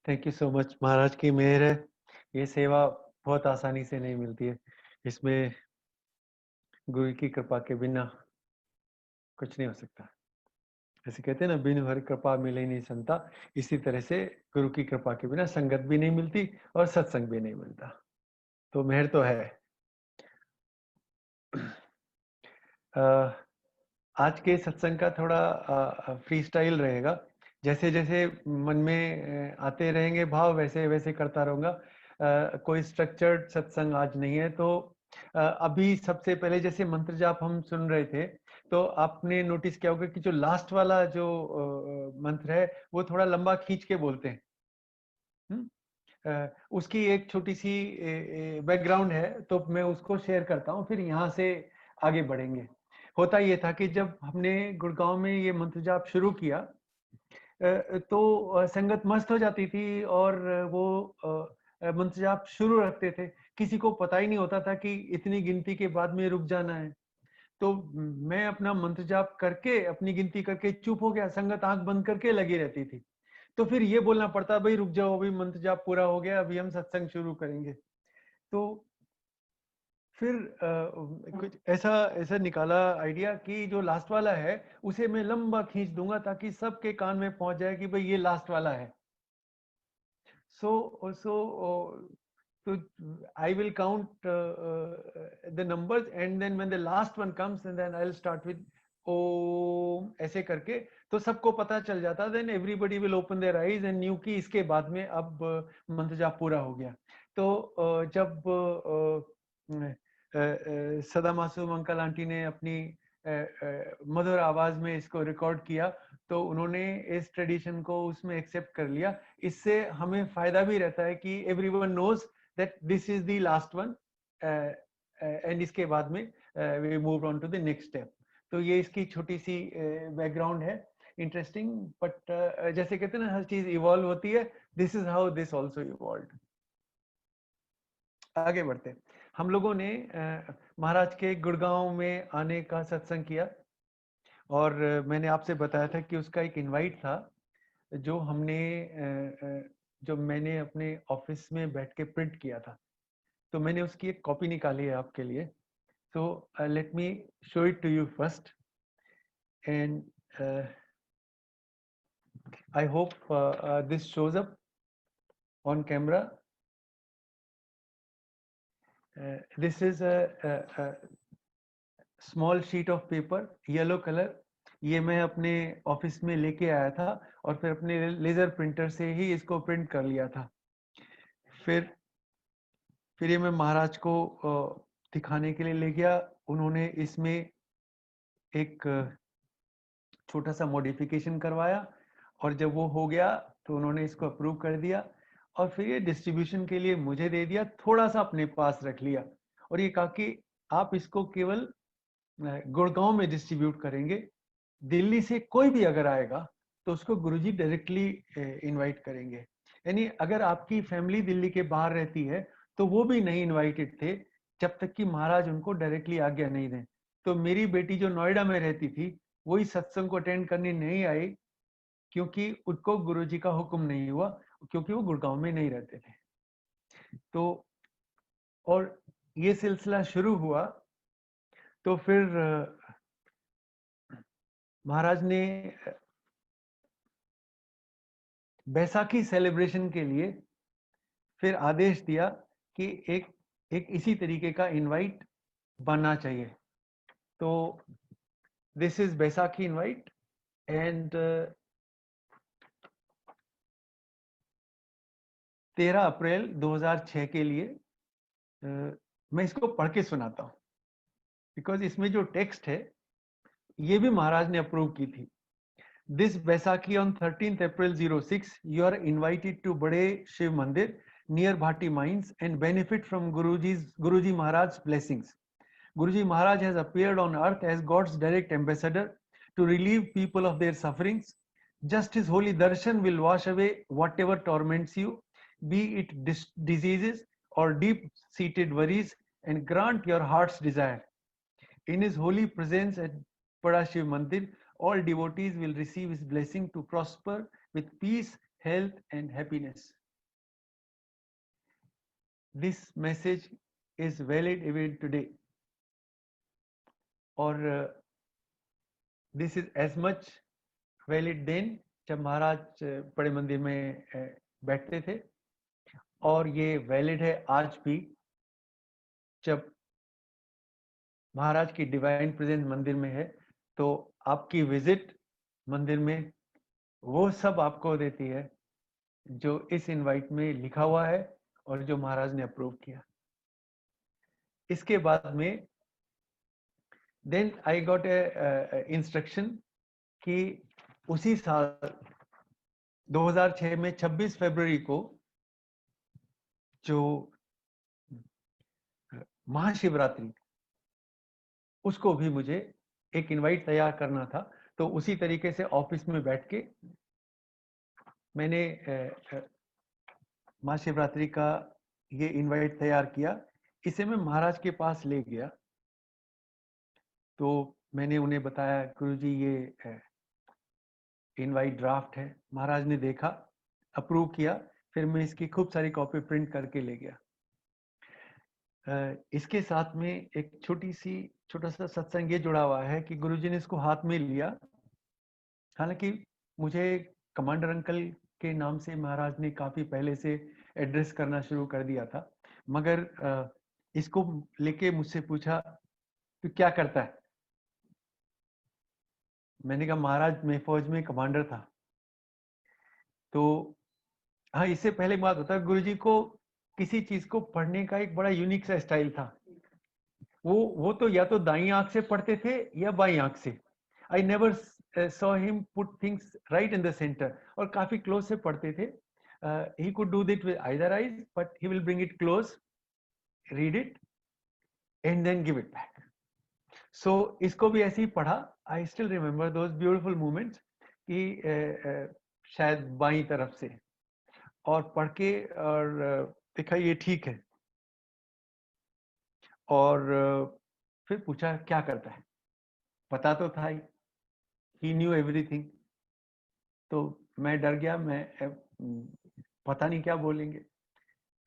Thank you so much. महाराज की मेहर है। ये सेवा बहुत आसानी से नहीं मिलती है। इसमें गुरु की कृपा के बिना कुछ नहीं हो सकता। ऐसे कहते हैं ना, बिनु हरि कृपा मिले नहीं संता। इसी तरह से गुरु की कृपा के बिना संगत भी नहीं मिलती और सत्संग भी नहीं मिलता। तो मेहर तो है। आज के सत्संग का थोड़ा फ्री स्टाइल रहेगा। जैसे जैसे मन में आते रहेंगे भाव, वैसे वैसे करता रहूंगा। कोई स्ट्रक्चर्ड सत्संग आज नहीं है। तो अभी सबसे पहले जैसे मंत्र जाप हम सुन रहे थे, तो आपने नोटिस किया होगा कि जो लास्ट वाला जो मंत्र है वो थोड़ा लंबा खींच के बोलते हैं। उसकी एक छोटी सी बैकग्राउंड है, तो मैं उसको शेयर करता हूँ, फिर यहाँ से आगे बढ़ेंगे। होता ये था कि जब हमने गुड़गांव में ये मंत्र जाप शुरू किया, तो संगत मस्त हो जाती थी और वो मंत्र जाप शुरू रखते थे। किसी को पता ही नहीं होता था कि इतनी गिनती के बाद में रुक जाना है। तो मैं अपना मंत्र जाप करके, अपनी गिनती करके चुप हो गया, संगत आंख बंद करके लगी रहती थी। तो फिर ये बोलना पड़ता, भाई रुक जाओ, अभी मंत्र जाप पूरा हो गया, अभी हम सत्संग शुरू करेंगे। तो फिर कुछ ऐसा ऐसा निकाला आइडिया कि जो लास्ट वाला है उसे मैं लंबा खींच दूंगा ताकि सबके कान में पहुंच जाए कि भाई ये लास्ट वाला है। So I will count the numbers, and then when the last one comes, and then I'll start with ओम, ऐसे करके तो सबको पता चल जाता। then everybody will open their eyes and knew कि इसके बाद में अब मंत्र जाप पूरा हो गया। तो जब सदा मासूम अंकल आंटी ने अपनी मधुर आवाज में इसको रिकॉर्ड किया, तो उन्होंने इस ट्रेडिशन को उसमें एक्सेप्ट कर लिया। इससे हमें फायदा भी रहता है कि everyone knows that this is the last one, and इसके बाद में we move on to the next step. तो ये इसकी छोटी सी बैकग्राउंड है, इंटरेस्टिंग। बट जैसे कहते हैं ना, हर चीज इवॉल्व होती है। This is how this also evolve. आगे बढ़ते, हम लोगों ने महाराज के गुड़गांव में आने का सत्संग किया, और मैंने आपसे बताया था कि उसका एक इनवाइट था जो हमने जो मैंने अपने ऑफिस में बैठ के प्रिंट किया था। तो मैंने उसकी एक कॉपी निकाली है आपके लिए। तो let me show it to you first, and I hope this shows up on camera. This is a small sheet of paper, yellow colour. ये मैं अपने ऑफिस में लेके आया था और फिर अपने लेजर प्रिंटर से ही इसको प्रिंट कर लिया था। फिर ये मैं महाराज को दिखाने के लिए ले गया। उन्होंने इसमें एक छोटा सा मॉडिफिकेशन करवाया, और जब वो हो गया तो उन्होंने इसको अप्रूव कर दिया, और फिर ये डिस्ट्रीब्यूशन के लिए मुझे दे दिया, थोड़ा सा अपने पास रख लिया, और ये कहा कि आप इसको केवल गुड़गांव में डिस्ट्रीब्यूट करेंगे। दिल्ली से कोई भी अगर आएगा तो उसको गुरुजी डायरेक्टली इनवाइट करेंगे। यानी अगर आपकी फैमिली दिल्ली के बाहर रहती है तो वो भी नहीं इनवाइटेड थे जब तक कि महाराज उनको डायरेक्टली आज्ञा नहीं दें। तो मेरी बेटी जो नोएडा में रहती थी, वो इस सत्संग को अटेंड करने नहीं आई, क्योंकि उनको गुरुजी का हुक्म नहीं हुआ, क्योंकि वो गुड़गांव में नहीं रहते थे। तो और ये सिलसिला शुरू हुआ, तो फिर महाराज ने बैसाखी सेलिब्रेशन के लिए फिर आदेश दिया कि एक इसी तरीके का इनवाइट बनना चाहिए। तो this is Baisakhi invite, and 13 अप्रैल 2006 के लिए मैं इसको पढ़ के सुनाता हूँ, बिकॉज इसमें जो टेक्स्ट है ये भी महाराज ने अप्रूव की थी। This Baisakhi on 13th April 06, you are invited to Bade Shiv Mandir near Bhati Mines and benefit from Guruji Maharaj's blessings. Guruji Maharaj has appeared on earth as God's direct ambassador to relieve people of their sufferings. Just his holy darshan will wash away whatever torments you, be it diseases or deep-seated worries, and grant your heart's desire. In his holy presence at Bada Shiv Mandir, all devotees will receive his blessing to prosper with peace, health and happiness. This message is valid even today, और this is as much valid then जब महाराज बड़े मंदिर में बैठते थे, और ये valid है आज भी जब महाराज की डिवाइन प्रेजेंस मंदिर में है, तो आपकी विजिट मंदिर में वो सब आपको देती है जो इस इनवाइट में लिखा हुआ है और जो महाराज ने अप्रूव किया। इसके बाद में then I got a instruction कि उसी साल 2006 में 26 फरवरी को जो महाशिवरात्रि, उसको भी मुझे एक इनवाइट तैयार करना था। तो उसी तरीके से ऑफिस में बैठ के मैंने महाशिवरात्रि का ये इनवाइट तैयार किया। इसे मैं महाराज के पास ले गया, तो मैंने उन्हें बताया, गुरुजी ये इनवाइट ड्राफ्ट है। महाराज ने देखा, अप्रूव किया, फिर मैं इसकी खूब सारी कॉपी प्रिंट करके ले गया। इसके साथ में एक छोटा सा सत्संग ये जुड़ा हुआ है कि गुरुजी ने इसको हाथ में लिया। हालांकि मुझे कमांडर अंकल के नाम से महाराज ने काफी पहले से एड्रेस करना शुरू कर दिया था, मगर इसको लेके मुझसे पूछा तू क्या करता है। मैंने कहा महाराज मैं फौज में कमांडर था। तो हाँ, इससे पहले बात होता है, गुरुजी को किसी चीज को पढ़ने का एक बड़ा यूनिक सा स्टाइल था। वो तो या तो दाईं आंख से पढ़ते थे या बाईं आंख से। I never saw him put things right in the centre, और काफी क्लोज से पढ़ते थे। He could do that with either eyes, but he will bring it close, read it and then give it back. So इसको भी ऐसे ही पढ़ा। I still remember those beautiful moments कि शायद बाईं तरफ से, और पढ़ के और देखा ये ठीक है, और फिर पूछा क्या करता है। पता तो था ही न्यू एवरीथिंग। तो मैं डर गया, मैं पता नहीं क्या बोलेंगे।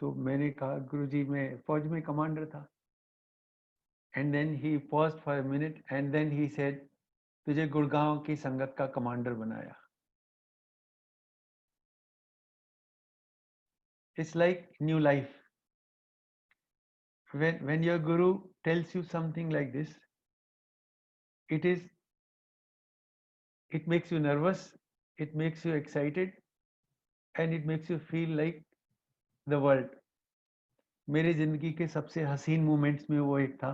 तो मैंने कहा गुरुजी मैं फौज में कमांडर था। And then he paused for a minute and then he said तुझे गुड़गांव की संगत का कमांडर बनाया। It's like new life. when your guru tells you something like this, it makes you nervous, it makes you excited, and it makes you feel like the world. मेरी जिंदगी के सबसे हसीन मोमेंट्स में वो एक था।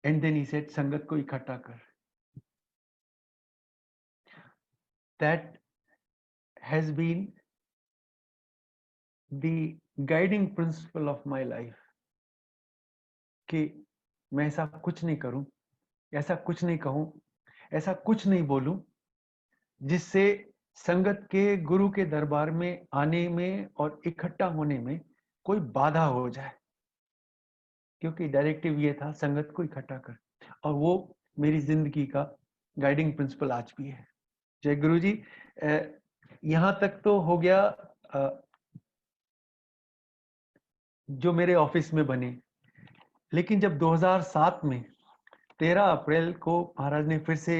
एंड देन ही सेड संगत को इकट्ठा कर। That has been the guiding principle of my life, कि मैं ऐसा कुछ नहीं करूं, ऐसा कुछ नहीं कहूं, ऐसा कुछ नहीं बोलूं जिससे संगत के गुरु के दरबार में आने में और इकट्ठा होने में कोई बाधा हो जाए। क्योंकि डायरेक्टिव ये था संगत को इकट्ठा कर, और वो मेरी जिंदगी का गाइडिंग प्रिंसिपल आज भी है। जय गुरु जी। यहाँ तक तो हो गया जो मेरे ऑफिस में बने। लेकिन जब 2007 में 13 अप्रैल को महाराज ने फिर से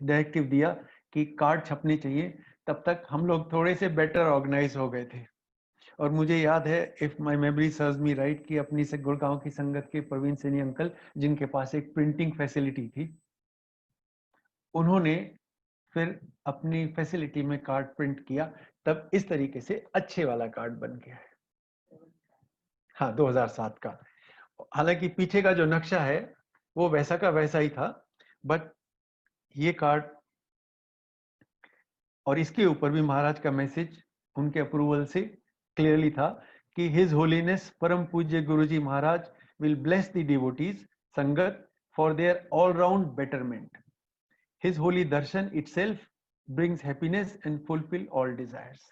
डायरेक्टिव दिया कि कार्ड छपने चाहिए, तब तक हम लोग थोड़े से बेटर ऑर्गेनाइज हो गए थे। और मुझे याद है, if my memory serves me right, कि अपनी से गुड़गांव की संगत के प्रवीण सैनी अंकल, जिनके पास एक प्रिंटिंग फैसिलिटी थी, उन्होंने फिर अपनी फैसिलिटी में कार्ड प्रिंट किया। तब इस तरीके से अच्छे वाला कार्ड बन गया है। हाँ, 2007 का। हालांकि पीछे का जो नक्शा है वो वैसा का वैसा ही था, बट ये कार्ड, और इसके ऊपर भी महाराज का मैसेज उनके अप्रूवल से क्लियरली था कि हिज होलीनेस परम पूज्य गुरुजी महाराज विल ब्लेस द डिवोटीज संगत for their all round betterment. His Holi Darshan itself brings happiness and fulfill all desires.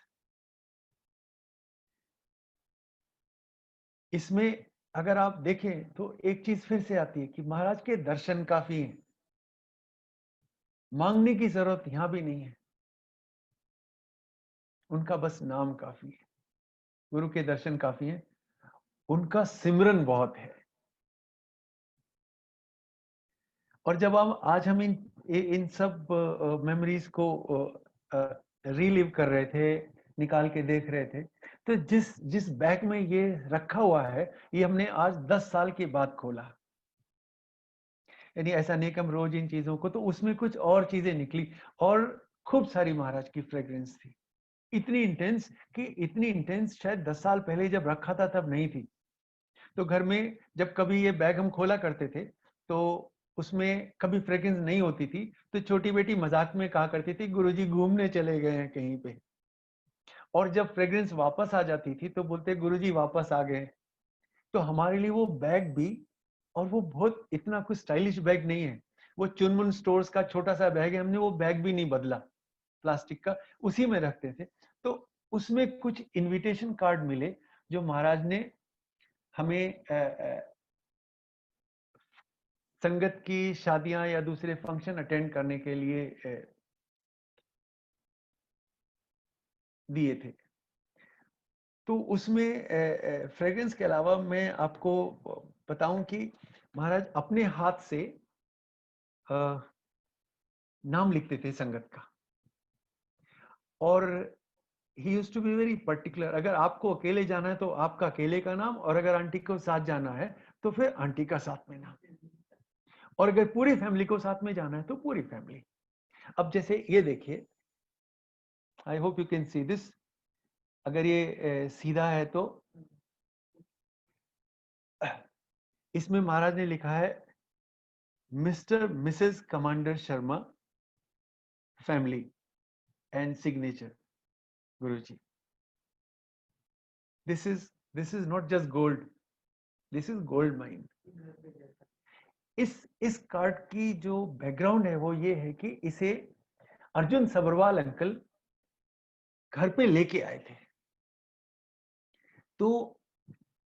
इसमें अगर आप देखें तो एक चीज फिर से आती है कि महाराज के दर्शन काफी हैं, मांगने की जरूरत यहां भी नहीं है। उनका बस नाम काफी है, गुरु के दर्शन काफी हैं, उनका सिमरन बहुत है। और जब आज हम इन सब मेमोरीज को रीलिव कर रहे थे, निकाल के देख रहे थे, तो जिस जिस बैग में ये रखा हुआ है, ये हमने आज 10 साल के बाद खोला। यानी ऐसा नहीं कि हम रोज इन चीजों को, तो उसमें कुछ और चीजें निकली और खूब सारी महाराज की फ्रेग्रेंस थी, इतनी इंटेंस शायद 10 साल पहले जब रखा था तब नहीं थी। तो घर में जब कभी ये बैग हम खोला करते थे तो उसमें कभी फ्रेग्रेंस नहीं होती थी, तो छोटी बेटी मजाक में कहा करती थी गुरुजी घूमने चले गए हैं कहीं पे, और जब फ्रेग्रेंस वापस आ जाती थी तो बोलते गुरुजी वापस आ गए। तो हमारे लिए वो बैग भी, और वो बहुत इतना कुछ स्टाइलिश बैग नहीं है, वो चुनमुन स्टोर्स का छोटा सा बैग है, हमने वो बैग भी नहीं बदला, प्लास्टिक का, उसी में रखते थे। तो उसमें कुछ इनविटेशन कार्ड मिले जो महाराज ने हमें संगत की शादियां या दूसरे फंक्शन अटेंड करने के लिए दिए थे। तो उसमें फ्रेग्रेंस के अलावा मैं आपको बताऊं कि महाराज अपने हाथ से नाम लिखते थे संगत का, और he used to be very particular. अगर आपको अकेले जाना है तो आपका अकेले का नाम, और अगर आंटी को साथ जाना है तो फिर आंटी का साथ में नाम, और अगर पूरी फैमिली को साथ में जाना है तो पूरी फैमिली। अब जैसे ये देखिए, I hope you can see this, अगर ये सीधा है तो इसमें महाराज ने लिखा है mister Mrs commander Sharma family and signature Guruji. This is not just gold, this is gold mine. इस कार्ड की जो बैकग्राउंड है वो ये है कि इसे अर्जुन सबरवाल अंकल घर पे लेके आए थे। तो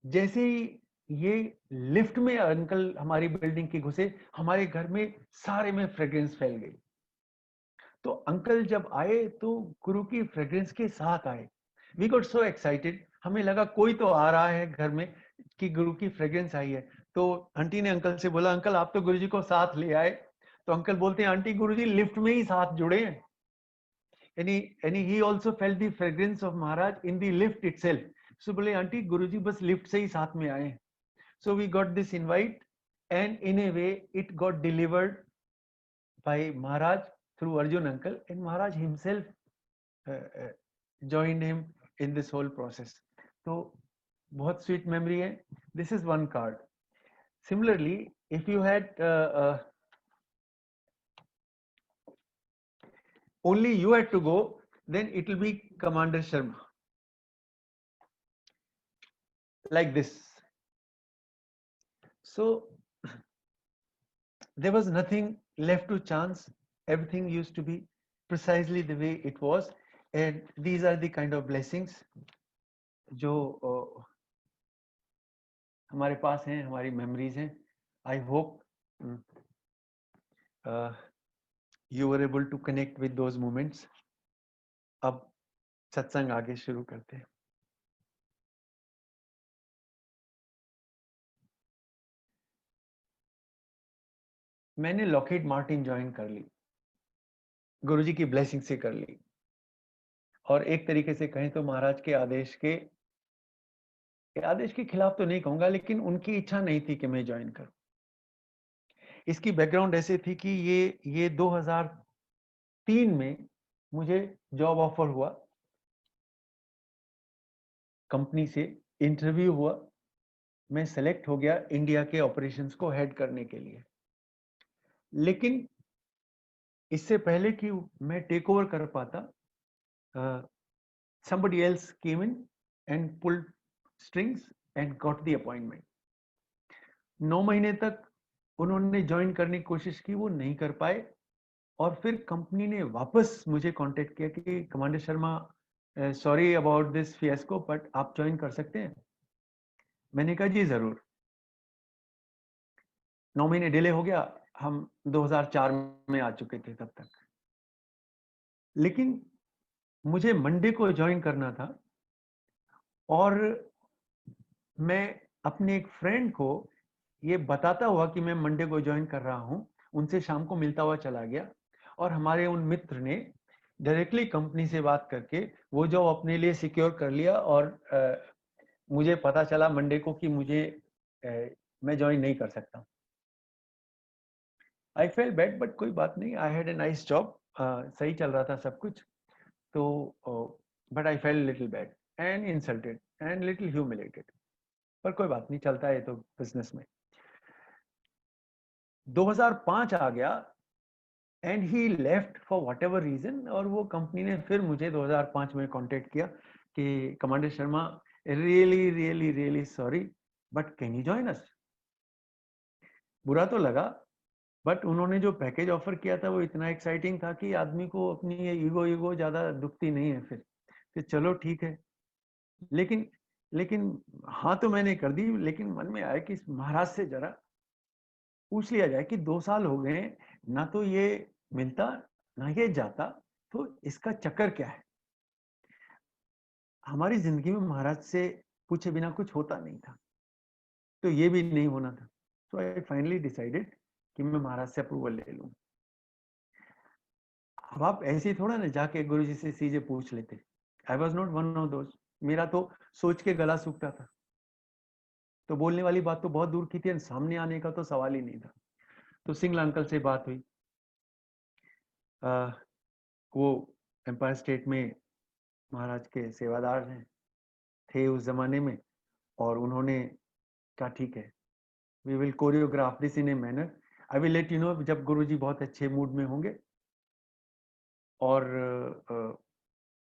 जैसे ही ये लिफ्ट में अंकल हमारी बिल्डिंग की घुसे, हमारे घर में सारे में फ्रेग्रेंस फैल गई। तो अंकल जब आए तो गुरु की फ्रेग्रेंस के साथ आए। वी गॉट सो एक्साइटेड, हमें लगा कोई तो आ रहा है घर में कि गुरु की फ्रेग्रेंस आई है। तो आंटी ने अंकल से बोला अंकल आप तो गुरुजी को साथ ले आए। तो अंकल बोलते हैं आंटी गुरुजी लिफ्ट में ही साथ जुड़े हैं। यानी he also felt the fragrance of Maharaj in the lift itself. So बोले आंटी गुरुजी बस लिफ्ट से ही साथ में आए। So we got this invite, and in a way it got delivered by Maharaj through Arjun uncle, and Maharaj himself joined him in this whole process. तो बहुत sweet memory है। This is one card. Similarly, if you had only you had to go, then it will be Commander Sharma, like this. So there was nothing left to chance. Everything used to be precisely the way it was, and these are the kind of blessings जो हमारे पास हैं, हमारी memories हैं। I hope you were able to connect with those moments. अब सत्संग आगे शुरू करते हैं। मैंने लॉकहीड मार्टिन ज्वाइन कर ली, गुरुजी की ब्लेसिंग से कर ली, और एक तरीके से कहें तो महाराज के आदेश के खिलाफ तो नहीं कहूंगा, लेकिन उनकी इच्छा नहीं थी कि मैं ज्वाइन करूं। इसकी बैकग्राउंड ऐसे थी कि ये 2003 में मुझे जॉब ऑफर हुआ, कंपनी से इंटरव्यू हुआ, मैं सेलेक्ट हो गया इंडिया के ऑपरेशंस को हेड करने के लिए। लेकिन इससे पहले कि मैं टेक ओवर कर पाता, somebody else came in and pulled strings and got the appointment. 9 महीने तक उन्होंने ज्वाइन करने की कोशिश की, वो नहीं कर पाए, और फिर कंपनी ने वापस मुझे कांटेक्ट किया कि commander Sharma sorry about this fiasco, but आप ज्वाइन कर सकते हैं। मैंने कहा जी जरूर। 9 महीने डिले हो गया, हम 2004 में आ चुके थे तब तक। लेकिन मुझे मंडे को ज्वाइन करना था और मैं अपने एक फ्रेंड को ये बताता हुआ कि मैं मंडे को ज्वाइन कर रहा हूँ, उनसे शाम को मिलता हुआ चला गया और हमारे उन मित्र ने डायरेक्टली कंपनी से बात करके वो जॉब अपने लिए सिक्योर कर लिया और मुझे पता चला मंडे को कि मैं ज्वाइन नहीं कर सकता। आई फेल बैड, बट कोई बात नहीं, I had a nice job, सही चल रहा था सब कुछ। तो but I felt little bad and insulted and little humiliated, पर कोई बात नहीं, चलता है तो बिजनेस में। 2005 आ गया and he left for whatever reason, और वो कंपनी ने फिर मुझे 2005 में कांटेक्ट किया कि commander Sharma, really really really sorry, but can you join us. बुरा तो लगा, बट उन्होंने जो पैकेज ऑफर किया था वो इतना एक्साइटिंग था कि आदमी को अपनी ये ईगो ज्यादा दुखती नहीं है फिर चलो ठीक है। लेकिन लेकिन हाँ तो मैंने कर दी, लेकिन मन में आया कि इस महाराज से जरा पूछ लिया जाए कि 2 साल हो गए, ना तो ये मिलता ना ये जाता, तो इसका चक्कर क्या है। हमारी जिंदगी में महाराज से पूछे बिना कुछ होता नहीं था, तो ये भी नहीं होना था। तो आई फाइनली डिसाइडेड कि मैं महाराज से अप्रूवल ले लूं। अब आप ऐसे ही थोड़ा ना जाके गुरुजी से सीधे पूछ लेते। I was not one of दोस्त, मेरा तो सोच के गला सूखता था, तो बोलने वाली बात तो बहुत दूर की थी, सामने आने का तो सवाल ही नहीं था। तो सिंगल अंकल से बात हुई, वो एम्पायर स्टेट में महाराज के सेवादार हैं, थे उस जमाने में, और उन्होंने कहा ठीक है, we will choreograph this in a manner, I will let you know जब गुरुजी बहुत अच्छे मूड में होंगे, और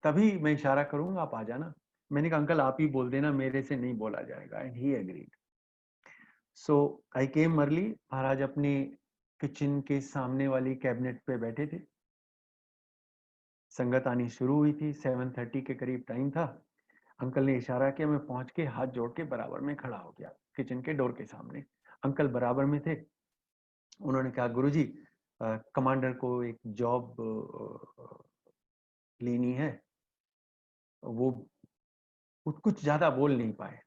तभी मैं इशारा करूंगा, आप आ जाना। मैंने कहा अंकल आप ही बोल देना, मेरे से नहीं बोला जाएगा, and he agreed. So I came early. महाराज अपने किचन के सामने वाली कैबिनेट पे बैठे थे, संगत आनी शुरू हुई थी, 7:30 के करीब टाइम था। अंकल ने इशारा किया, मैं पहुंच के हाथ जोड़ के बराबर में खड़ा हो गया किचन के डोर के सामने। अंकल बराबर में थे। उन्होंने कहा गुरुजी, कमांडर को एक जॉब लेनी है। वो कुछ ज्यादा बोल नहीं पाए।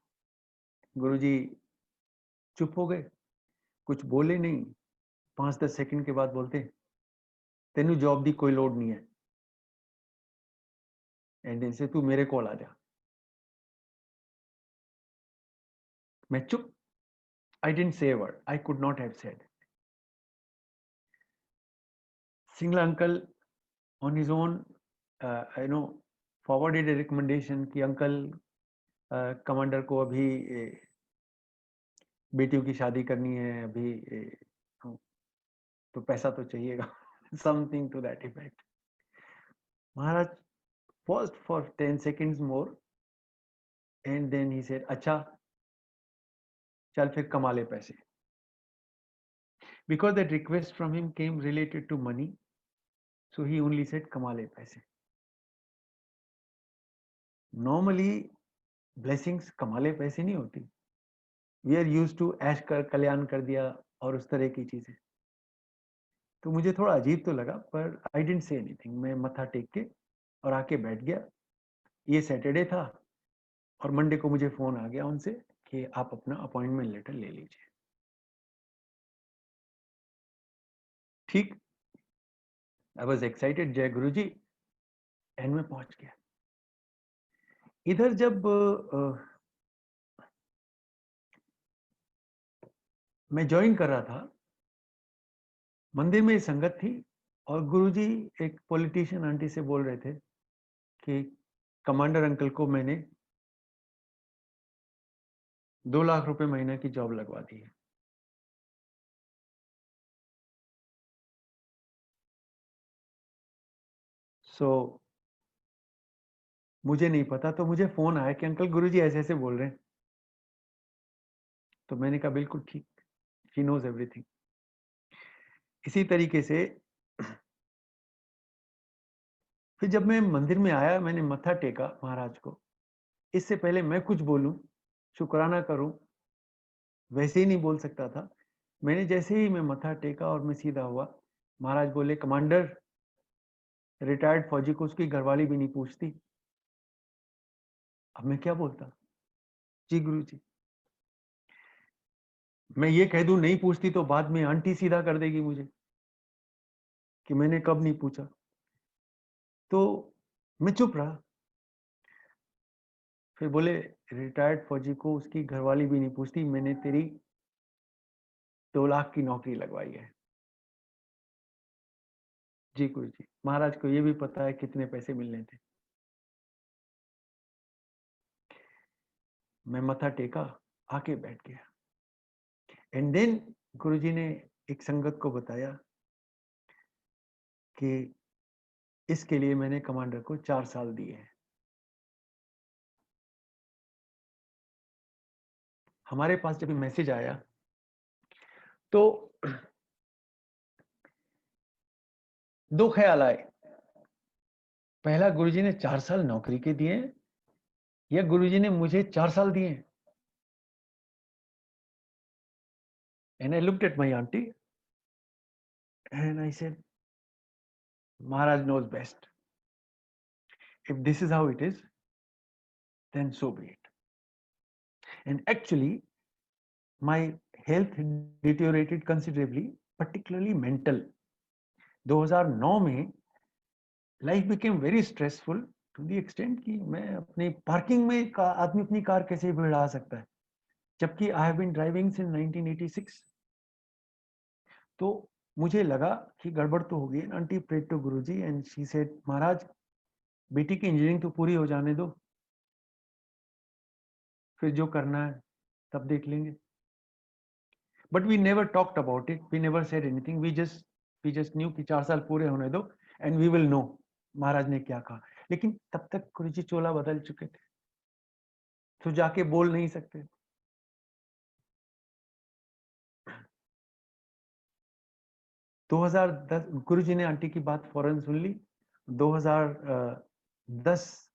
गुरुजी चुप हो गए, कुछ बोले नहीं। 5-10 सेकंड के बाद बोलते, तेनू जॉब दी कोई लोड नहीं है, एंड से तू मेरे कोल आ जा। मैं चुप। I didn't say a word, I could not have said. Single uncle on his own forwarded A recommendation कि अंकल, कमांडर को अभी बेटियों की शादी करनी है, अभी तो पैसा तो चाहिएगा। Something to that effect. Maharaj paused for 10 seconds more and then he said, अच्छा चल फिर कमा ले पैसे। Because that request from him came related to money, so he only said कमा ले पैसे। Normally blessings कमा ले पैसे नहीं होती। We are used to ऐश कर कल्याण कर दिया और उस तरह की चीजें। तो मुझे थोड़ा अजीब तो लगा, पर आई डिडंट से एनीथिंग। मैं मत्था टेक के और आके बैठ गया। ये सैटरडे था और मंडे को मुझे फोन आ गया उनसे कि आप अपना अपॉइंटमेंट लेटर ले लीजिए। ठीक, आई वॉज एक्साइटेड, जय गुरु जी, एंड में पहुंच गया। इधर जब मैं ज्वाइन कर रहा था, मंदिर में संगत थी और गुरुजी एक पॉलिटिशियन आंटी से बोल रहे थे कि कमांडर अंकल को मैंने 2 लाख रुपए महीने की जॉब लगवा दी है। सो मुझे नहीं पता, तो मुझे फोन आया कि अंकल गुरुजी ऐसे ऐसे बोल रहे हैं। तो मैंने कहा बिल्कुल ठीक, शी नोज एवरीथिंग। इसी तरीके से फिर जब मैं मंदिर में आया, मैंने मत्था टेका महाराज को। इससे पहले मैं कुछ बोलूं, शुक्राना करूं, वैसे ही नहीं बोल सकता था। मैंने जैसे ही मैं मत्था टेका और मैं सीधा हुआ, महाराज बोले, कमांडर रिटायर्ड फौजी को उसकी घरवाली भी नहीं पूछती। अब मैं क्या बोलता? जी गुरुजी। मैं ये कह दूं नहीं पूछती तो बाद में आंटी सीधा कर देगी मुझे कि मैंने कब नहीं पूछा। तो मैं चुप रहा। फिर बोले रिटायर्ड फौजी को उसकी घरवाली भी नहीं पूछती, मैंने तेरी 2 लाख की नौकरी लगवाई है। जी गुरुजी। महाराज को ये भी पता है कितने पैसे मिलने थे। मैं मत्था टेका, आके बैठ गया। एंड देन गुरुजी ने एक संगत को बताया कि इसके लिए मैंने कमांडर को 4 साल दिए हैं। हमारे पास जब मैसेज आया तो 2 ख्याल आए। पहला, गुरुजी ने 4 साल नौकरी के दिए या गुरुजी ने मुझे 4 साल दिए। And I looked at my aunty and I said Maharaj knows best, if this is how it is then so be it. And actually my health deteriorated considerably, particularly mental. 2009 में life became very stressful to the extent कि मैं अपनी parking में आदमी अपनी car कैसे बढ़ा सकता है, जबकि I have been driving since 1986। तो मुझे लगा कि गड़बड़ तो होगी। Aunty prayed to Guruji and she said महाराज बेटी की इंजीनियरिंग तो पूरी हो जाने दो, फिर जो करना है तब देख लेंगे। But we never talked about it, we never said anything, we just knew कि 4 साल पूरे होने दो and we will know Maharaj ने क्या कहा। लेकिन तब तक गुरुजी चोला बदल चुके थे, तो जाके बोल नहीं सकते। 2010 गुरुजी ने आंटी की बात फौरन सुन ली। 2010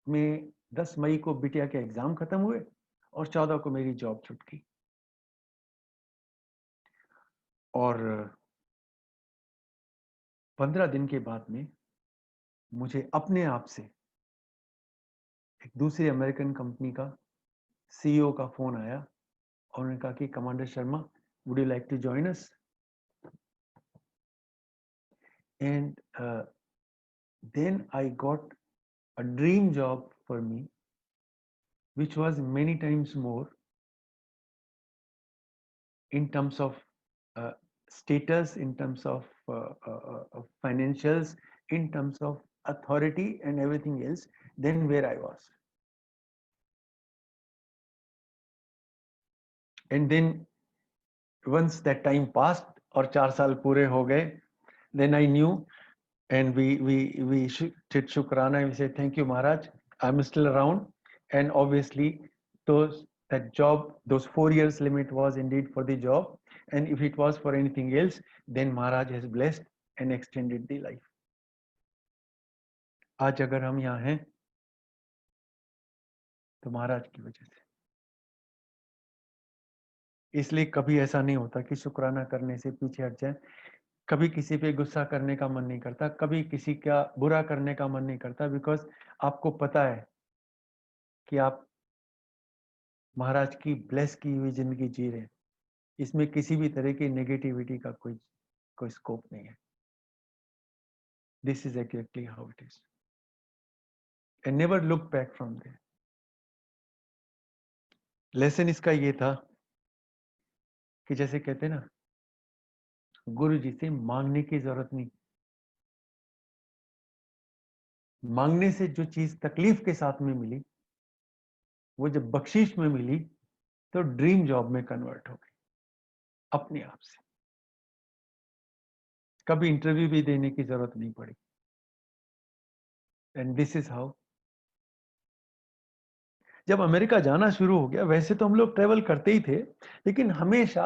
में 10 मई को बिटिया के एग्जाम खत्म हुए और 14 को मेरी जॉब छूट गई। और 15 दिन के बाद में मुझे अपने आप से एक दूसरी अमेरिकन कंपनी का सीईओ का फोन आया और उन्होंने कहा कि commander Sharma, would you like to join us? And then I got a dream job for me, which was many times more in terms of status, in terms of financials, in terms of authority and everything else than where I was. And then once that time passed और 4 साल पूरे हो गए, then I knew and we did Shukrana and we said thank you Maharaj, I'm still around. And obviously that job, those 4 years limit was indeed for the job, and if it was for anything else then Maharaj has blessed and extended the life. आज अगर हम यहाँ हैं तो महाराज की वजह से। इसलिए कभी ऐसा नहीं होता कि शुक्राना करने से पीछे हट जाए, कभी किसी पे गुस्सा करने का मन नहीं करता, कभी किसी का बुरा करने का मन नहीं करता, बिकॉज आपको पता है कि आप महाराज की ब्लेस की हुई जिंदगी जी रहे हैं। इसमें किसी भी तरह की नेगेटिविटी का कोई स्कोप नहीं है। This is exactly how it is and never look back from there. Lesson इसका ये था कि जैसे कहते हैं ना, गुरु जी से मांगने की जरूरत नहीं, मांगने से जो चीज तकलीफ के साथ में मिली वो जब बख्शीश में मिली तो ड्रीम जॉब में कन्वर्ट हो गई अपने आप से। कभी इंटरव्यू भी देने की जरूरत नहीं पड़ी। And this is how. जब अमेरिका जाना शुरू हो गया, वैसे तो हम लोग ट्रेवल करते ही थे, लेकिन हमेशा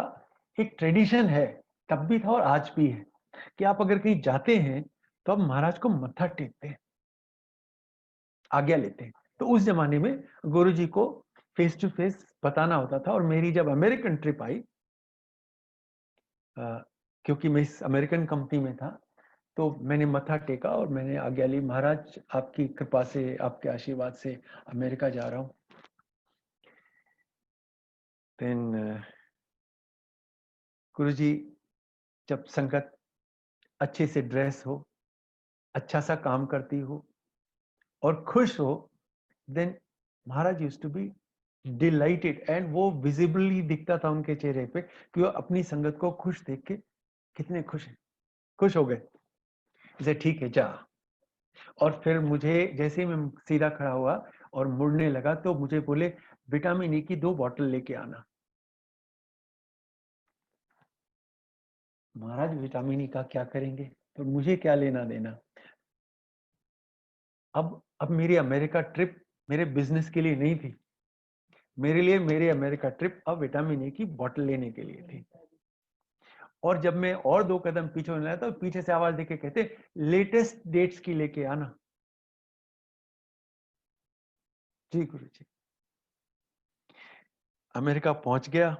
एक ट्रेडिशन है, तब भी था और आज भी है, कि आप अगर कहीं जाते हैं तो आप महाराज को मत्था टेकते हैं, आज्ञा लेते हैं। तो उस जमाने में गुरुजी को फेस टू फेस बताना होता था। और मेरी जब अमेरिकन ट्रिप आई, क्योंकि मैं इस अमेरिकन कंपनी में था, तो मैंने मत्था टेका और मैंने आज्ञा ली, महाराज आपकी कृपा से, आपके आशीर्वाद से अमेरिका जा रहा हूँ। देन गुरुजी, जब संगत अच्छे से ड्रेस हो, अच्छा सा काम करती हो और खुश हो, then Maharaj used to be delighted, and वो विजिबली दिखता था उनके चेहरे पे कि वो अपनी संगत को खुश देख के कितने खुश हैं, खुश हो गए। इसे ठीक है जा। और फिर मुझे जैसे ही मैं सीधा खड़ा हुआ और मुड़ने लगा तो मुझे बोले विटामिन ई की 2 बॉटल लेके आना। महाराज विटामिन ई का क्या करेंगे, तो मुझे क्या लेना देना। अब मेरी अमेरिका ट्रिप मेरे बिजनेस के लिए नहीं थी, मेरे लिए मेरी अमेरिका ट्रिप अब विटामिन ई की बॉटल लेने के लिए थी। और जब मैं और 2 कदम पीछे होने लगा तो पीछे से आवाज देके कहते लेटेस्ट डेट्स की लेके आना। जी गुरु जी। अमेरिका पहुंच गया,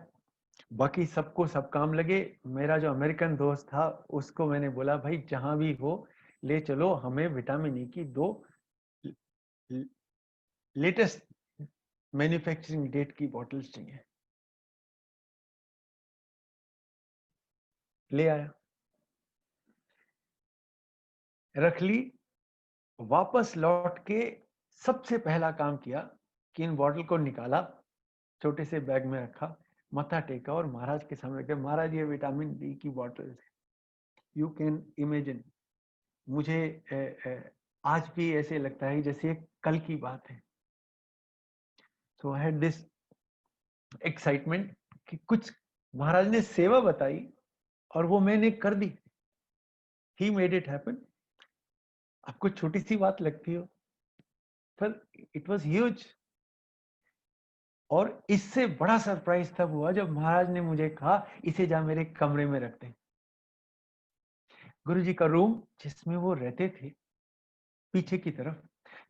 बाकी सबको सब काम लगे। मेरा जो अमेरिकन दोस्त था उसको मैंने बोला भाई जहां भी हो ले चलो, हमें विटामिन ई की 2 लेटेस्ट मैन्युफैक्चरिंग डेट की बॉटल्स चाहिए। ले आया, रख ली। वापस लौट के सबसे पहला काम किया कि इन बॉटल को निकाला, छोटे से बैग में रखा, मत्था टेका और महाराज के सामने रखा, महाराज ये विटामिन डी की बॉटल है। यू कैन इमेजिन, मुझे आज भी ऐसे लगता है जैसे कल की बात है। सो आई हैड दिस एक्साइटमेंट कि कुछ महाराज ने सेवा बताई और वो मैंने कर दी। He made it happen. आपको छोटी सी बात लगती हो पर इट वाज ह्यूज। और इससे बड़ा सरप्राइज तब हुआ जब महाराज ने मुझे कहा इसे जा मेरे कमरे में रख दे। गुरु जी का रूम जिसमें वो रहते थे पीछे की तरफ,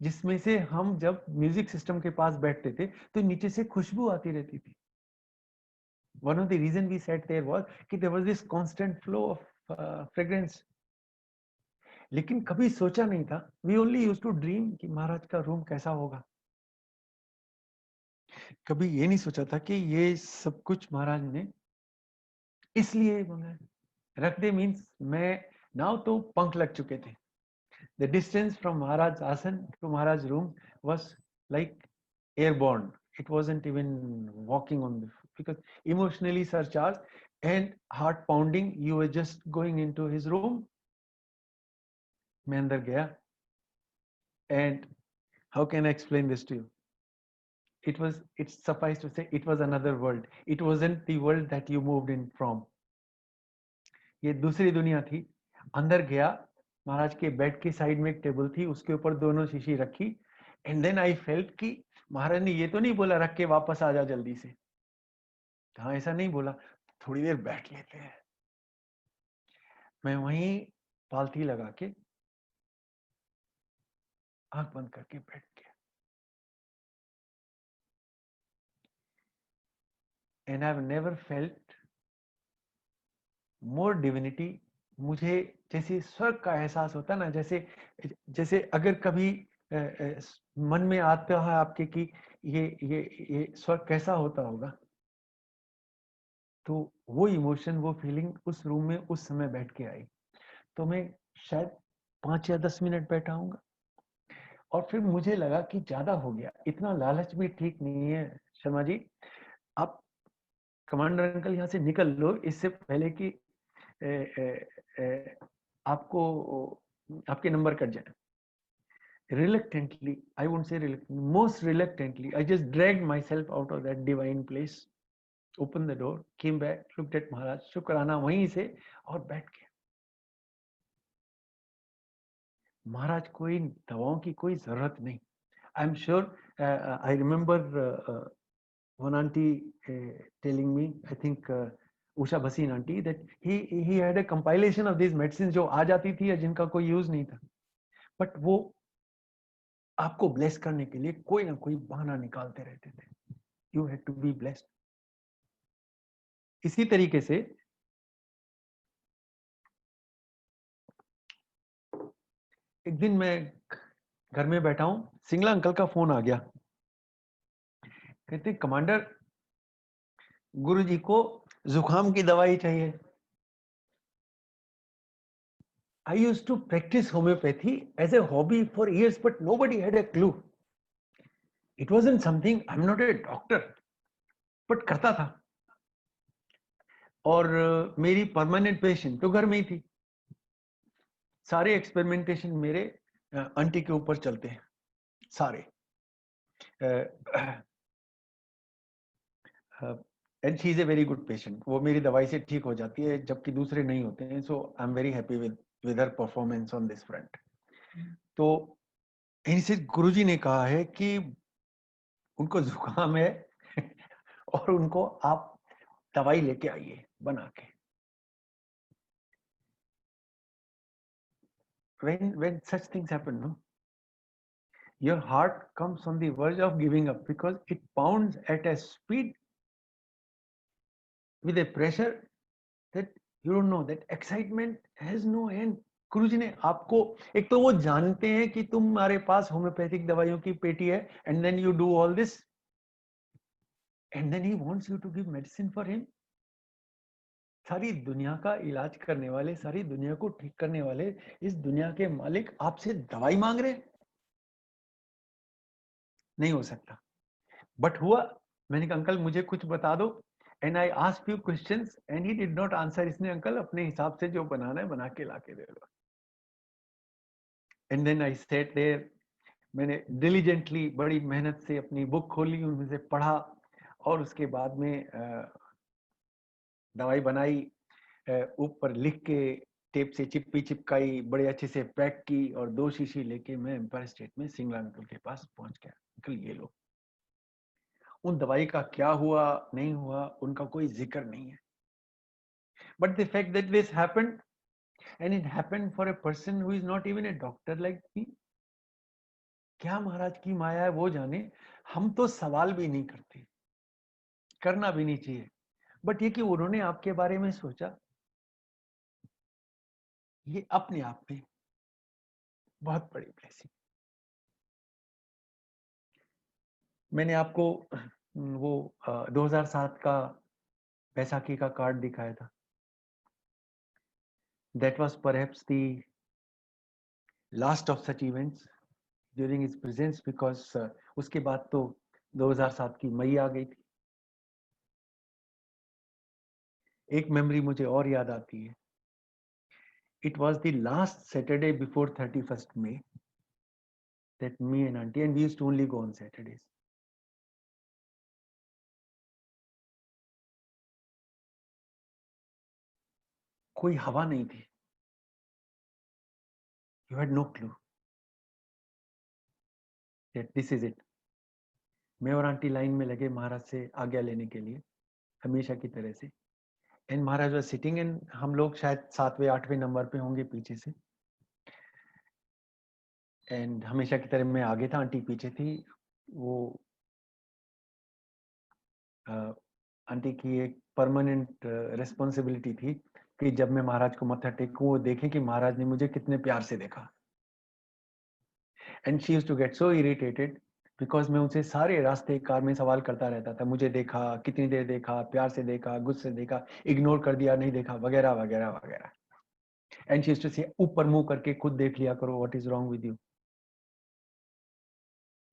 जिसमें से हम जब म्यूजिक सिस्टम के पास बैठते थे तो नीचे से खुशबू आती रहती थी। One of the reason we sat there was कि there was this constant flow of fragrance। लेकिन कभी सोचा नहीं था, we only used to dream कि महाराज का रूम कैसा होगा। कभी ये नहीं सोचा था कि ये सब कुछ महाराज ने इसलिए मंगाया। रख दे मीन्स मैं नाउ तो पंख लग चुके थे। The distance from Maharaj Asan to Maharaj room was like airborne. It wasn't even walking on the, because emotionally surcharged and heart pounding, you were just going into his room. मैं अंदर गया, and how can I explain this to you? It's suffice to say it was another world. It wasn't the world that you moved in from. ये दूसरी दुनिया थी। अंदर गया, महाराज के बेड की साइड में एक टेबल थी, उसके ऊपर दोनों शीशी रखी। एंड देन आई फेल्ट कि महाराज ने ये तो नहीं बोला रख के वापस आ जा जल्दी से। हाँ, ऐसा नहीं बोला, थोड़ी देर बैठ लेते हैं। मैं वहीं पालथी लगा के आंख बंद करके बैठ गया। And I have never felt more divinity. मुझे जैसे स्वर्ग का एहसास होता ना, जैसे जैसे अगर कभी मन में आता है आपके कि ये स्वर्ग कैसा होता होगा, तो वो इमोशन, वो फीलिंग उस रूम में उस समय बैठ के आई। तो मैं शायद 5 या 10 मिनट बैठा हूँगा और फिर मुझे लगा कि ज्यादा हो गया। इतना लालच भी ठीक नहीं है शर्मा जी। आप कमांडर अंकल यहाँ से निकल लो इससे पहले कि आपको आपके नंबर कट जाए। Reluctantly, I won't say reluctantly, most reluctantly, I just dragged myself out of that divine place, opened the door, came back, looked at Maharaj, शुक्राना वहीं से और बैठ गया। महाराज कोई दवाओं की कोई जरूरत नहीं। I am sure, I remember one auntie telling me, I think Usha Bhasin auntie, that he had a compilation of these medicines जो आ जाती थी या जिनका कोई यूज नहीं था, बट वो आपको ब्लेस करने के लिए कोई ना कोई बहाना निकालते रहते थे। You had to be blessed. इसी तरीके से एक दिन मैं घर में बैठा हूं, सिंगला अंकल का फोन आ गया। कहते कमांडर, गुरुजी को जुकाम की दवाई चाहिए। I used to practice homeopathy as a hobby for years, but nobody had a clue. It wasn't something, I'm not a doctor, but करता था। और मेरी परमानेंट पेशेंट तो घर में ही थी। सारे एक्सपेरिमेंटेशन मेरे आंटी के ऊपर चलते हैं, सारे। And she is a very good patient. वो मेरी दवाई से ठीक हो जाती है, जबकि दूसरे नहीं होते हैं। So I am very happy with her performance on this front. तो इनसे गुरुजी ने कहा है कि उनको जुकाम है और उनको आप दवाई लेके आइए बना के। when such things happen, no, your heart comes on the verge of giving up because it pounds at a speed with a pressure that you don't know, that excitement has no end. गुरुजी ने आपको, एक तो वो जानते हैं कि तुम्हारे पास homeopathic दवाइयों की पेटी है, and then you do all this, and then he wants you to give medicine for him. सारी दुनिया का इलाज करने वाले, सारी दुनिया को ठीक करने वाले इस दुनिया के मालिक आपसे दवाई मांग रहे? नहीं हो सकता। बट हुआ। मैंने कहा अंकल मुझे कुछ बता दो, and I asked few questions and he did not answer. इसने अंकल अपने हिसाब से जो बनाना है बना के लाके दे दो। And then I sat there, मैंने डिलीजेंटली बड़ी मेहनत से अपनी बुक खोली, उनमें से पढ़ा, और उसके बाद में दवाई बनाई, ऊपर लिख के टेप से चिपकी चिपकाई, बड़े अच्छे से पैक की, और 2 शीशी लेके मैं एम्पायर स्टेट में सिंगला अंकल के पास पहुंच गया। अंकल ये लो। उन दवाई का क्या हुआ नहीं हुआ उनका कोई जिक्र नहीं है, but the fact that this happened, and it happened for a person who is not even a doctor like me. क्या महाराज की माया है वो जाने। हम तो सवाल भी नहीं करते, करना भी नहीं चाहिए, बट ये कि उन्होंने आपके बारे में सोचा, ये अपने आप में बहुत बड़ी ब्लेसिंग। मैंने आपको वो 2007 का बैसाखी का कार्ड दिखाया था। That was perhaps the last of such events during his presence, because उसके बाद तो 2007 की मई आ गई थी। एक मेमोरी मुझे और याद आती है। It was the last Saturday before 31st May that me and auntie, and we used to only go on Saturdays. कोई हवा नहीं थी। You had no clue that this is it. मैं और आंटी लाइन में लगे महाराज से आज्ञा लेने के लिए, हमेशा की तरह से। And Maharaj was sitting, and हम लोग शायद 7वें 8वें नंबर पे होंगे पीछे से। एंड हमेशा की तरह मैं आगे था, आंटी पीछे थी। वो आंटी की एक परमानेंट रिस्पॉन्सिबिलिटी थी कि जब मैं महाराज को मत्था टेकूं, वो देखें कि महाराज ने मुझे कितने प्यार से देखा। And she used to get so irritated because मैं उनसे सारे रास्ते कार में सवाल करता रहता था, मुझे देखा, कितनी देर देखा, प्यार से देखा, गुस्से से देखा, इग्नोर कर दिया, नहीं देखा, वगैरह वगैरह वगैरह। एंड शी यूज्ड टू से ऊपर मुंह करके खुद देख लिया करो, what is wrong with you.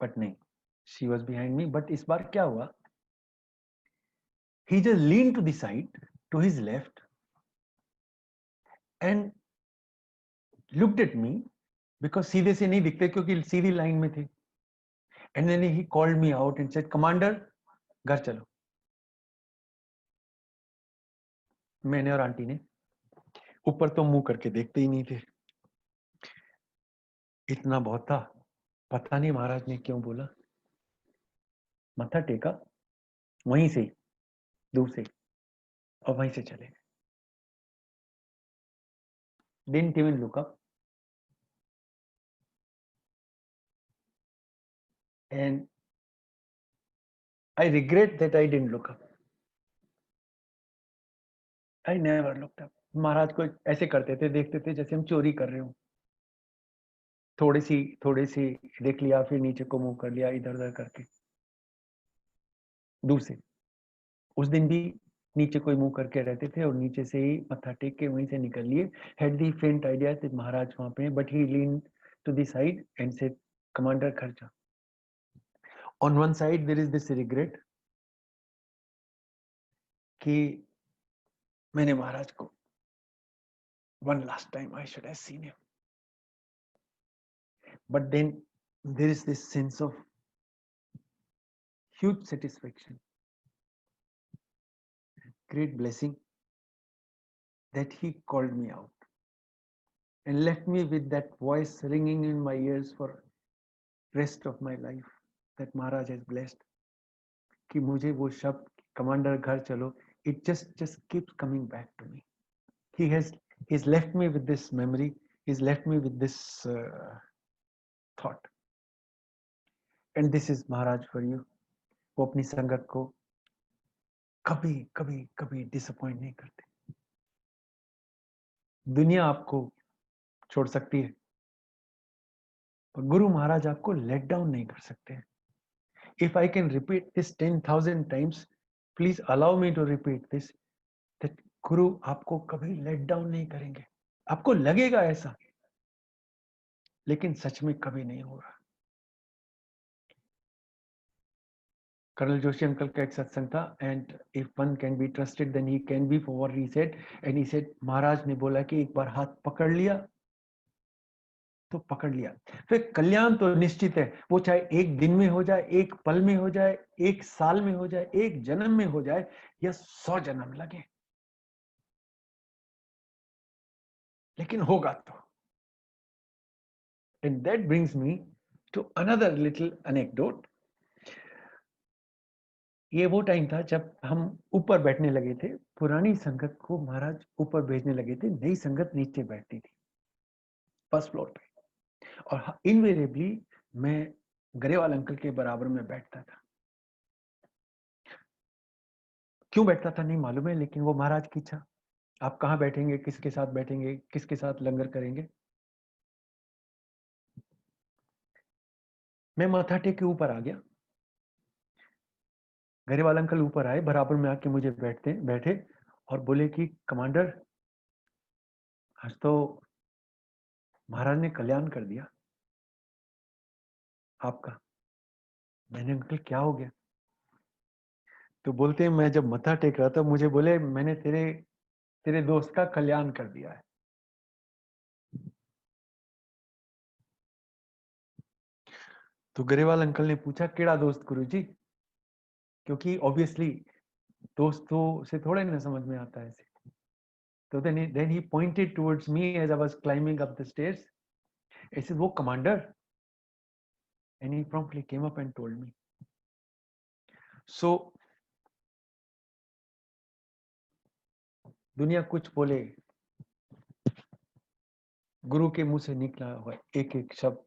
But नहीं, she was behind me. But इस बार क्या हुआ, he just leaned to the side, to his left, and looked at me, because सीधे से नहीं दिखते क्योंकि सीधी लाइन में थे। And then he called me out and said, "Commander, घर चलो।" मैंने और आंटी ने ऊपर तो मुंह करके देखते ही नहीं थे। इतना बहुत था, पता नहीं महाराज ने क्यों बोला। मत्था टेका वहीं से, दूर से, और वहीं से चले गए। Didn't even look up. And I regret that I didn't look up. I never looked up. महाराज को ऐसे करते थे, देखते थे जैसे हम चोरी कर रहे हो। थोड़ी सी देख लिया, फिर नीचे को मूव कर लिया, इधर उधर करके दूर से। उस दिन भी नीचे कोई मुंह करके रहते थे और नीचे से ही मत्था टेक के वहीं से निकल लिए। हैड दी फेंट आइडिया that महाराज वहां पे, but he lean to the side and said, commander खर्चा। On one side there is this regret कि मैंने महाराज को one last time I should have seen him, but then there is this sense of huge satisfaction, great blessing that he called me out and left me with that voice ringing in my ears for rest of my life, that Maharaj has blessed. कि मुझे वो शब्द commander घर चलो, it just keeps coming back to me. He's left me with this memory, he's left me with this thought, and this is Maharaj for you. वो अपनी संगत को कभी कभी कभी डिसअपॉइंट नहीं करते। दुनिया आपको छोड़ सकती है, पर गुरु महाराज आपको लेट डाउन नहीं कर सकते। If I can repeat this 10,000 times, please allow me to repeat this, that गुरु आपको कभी लेट डाउन नहीं करेंगे। आपको लगेगा ऐसा, लेकिन सच में कभी नहीं होगा। कर्नल जोशी अंकल का एक सत्संग था, and if one can be trusted then he can be, for what he said. And he said, महाराज ने बोला कि एक बार हाथ पकड़ लिया तो पकड़ लिया, फिर कल्याण तो निश्चित है। वो चाहे एक दिन में हो जाए, एक पल में हो जाए, एक साल में हो जाए, एक जन्म में हो जाए, या 100 जन्म लगे, लेकिन होगा तो। And that brings me to another little anecdote. ये वो टाइम था जब हम ऊपर बैठने लगे थे, पुरानी संगत को महाराज ऊपर भेजने लगे थे, नई संगत नीचे बैठती थी फर्स्ट फ्लोर पे, और इनवेरिएबली मैं गरेवाल अंकल के बराबर में बैठता था। क्यों बैठता था नहीं मालूम है, लेकिन वो महाराज की इच्छा। आप कहाँ बैठेंगे, किसके साथ बैठेंगे, किसके साथ लंगर करेंगे। मैं माथा टेक के ऊपर आ गया, गरेवाल अंकल ऊपर आए, बराबर में आके मुझे बैठे और बोले कि कमांडर, आज तो महाराज ने कल्याण कर दिया आपका। मैंने, अंकल क्या हो गया? तो बोलते हैं, मैं जब मत्था टेक रहा था, मुझे बोले मैंने तेरे दोस्त का कल्याण कर दिया है। तो गरेवाल अंकल ने पूछा, केड़ा दोस्त गुरुजी? क्योंकि ऑब्वियसली दोस्तों से थोड़े ना समझ में आता है ऐसे। तो then he pointed towards me as I was climbing up the stairs. He said, वो commander. And he promptly came up and told me. So दुनिया कुछ बोले, गुरु के मुंह से निकला हुआ एक एक शब्द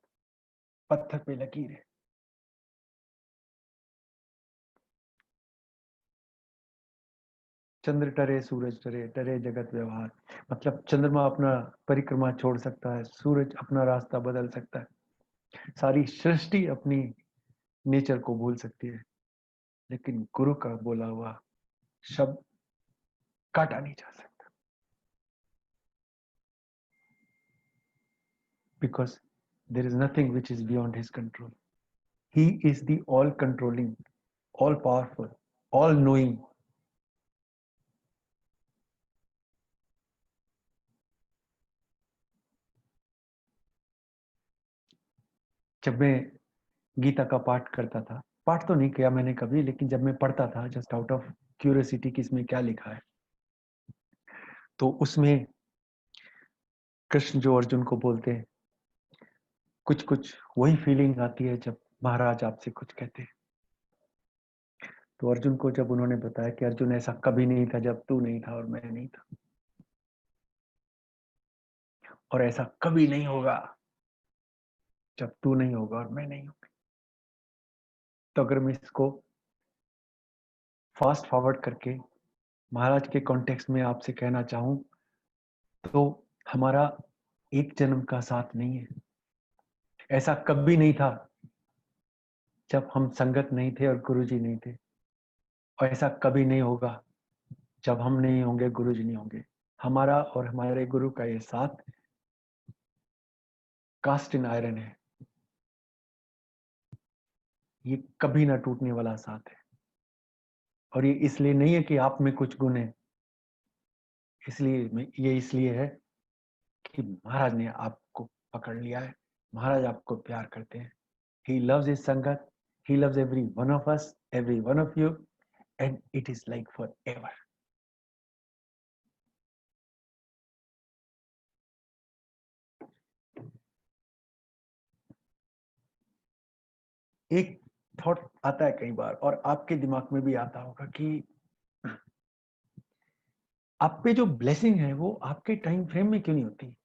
पत्थर पे लकीर है। चंद्र टरे सूरज टरे, टरे जगत व्यवहार। मतलब चंद्रमा अपना परिक्रमा छोड़ सकता है, सूरज अपना रास्ता बदल सकता है, सारी सृष्टि अपनी नेचर को भूल सकती है, लेकिन गुरु का बोला हुआ शब्द काटा नहीं जा सकता। Because there is nothing which is beyond his control. He is the all controlling, all powerful, all knowing. जब मैं गीता का पाठ करता था, पाठ तो नहीं किया मैंने कभी, लेकिन जब मैं पढ़ता था जस्ट आउट ऑफ क्यूरियोसिटी कि इसमें क्या लिखा है, तो उसमें कृष्ण जो अर्जुन को बोलते हैं, कुछ कुछ वही फीलिंग आती है जब महाराज आपसे कुछ कहते हैं। तो अर्जुन को जब उन्होंने बताया कि अर्जुन, ऐसा कभी नहीं था जब तू नहीं था और मैं नहीं था, और ऐसा कभी नहीं होगा जब तू नहीं होगा और मैं नहीं होगा। तो अगर मैं इसको फास्ट फॉरवर्ड करके महाराज के कॉन्टेक्स्ट में आपसे कहना चाहूं, तो हमारा एक जन्म का साथ नहीं है, ऐसा कभी नहीं था जब हम संगत नहीं थे और गुरुजी नहीं थे, और ऐसा कभी नहीं होगा जब हम नहीं होंगे, गुरुजी नहीं होंगे। हमारा और हमारे गुरु का ये साथ कास्ट इन आयरन है, ये कभी ना टूटने वाला साथ है। और ये इसलिए नहीं है कि आप में कुछ गुण है, ये इसलिए है कि महाराज ने आपको पकड़ लिया है, महाराज आपको प्यार करते हैं। He loves his संगत, he loves every one of us, every one of you, and it is like forever. एक थॉट आता है कई बार, और आपके दिमाग में भी आता होगा कि आप पे जो ब्लेसिंग है वो आपके टाइम फ्रेम में क्यों नहीं होती।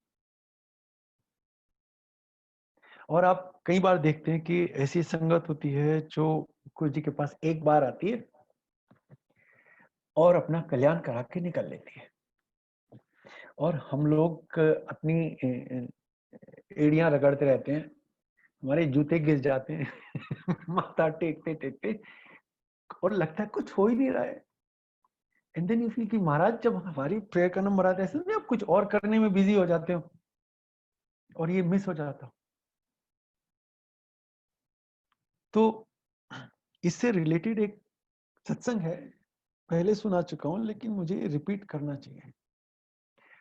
और आप कई बार देखते हैं कि ऐसी संगत होती है जो गुरु जी के पास एक बार आती है और अपना कल्याण करा के निकल लेती है, और हम लोग अपनी एड़ियां रगड़ते रहते हैं, हमारे जूते घिस जाते हैं माथा टेकते टेकते, और लगता है कुछ हो ही नहीं रहा है। एंड देन यू फील कि महाराज जब हमारी प्रेयर का नंबर आता है, ऐसा नहीं आप कुछ और करने में बिजी हो जाते हो और ये मिस हो जाता हो। तो इससे रिलेटेड एक सत्संग है, पहले सुना चुका हूं लेकिन मुझे रिपीट करना चाहिए।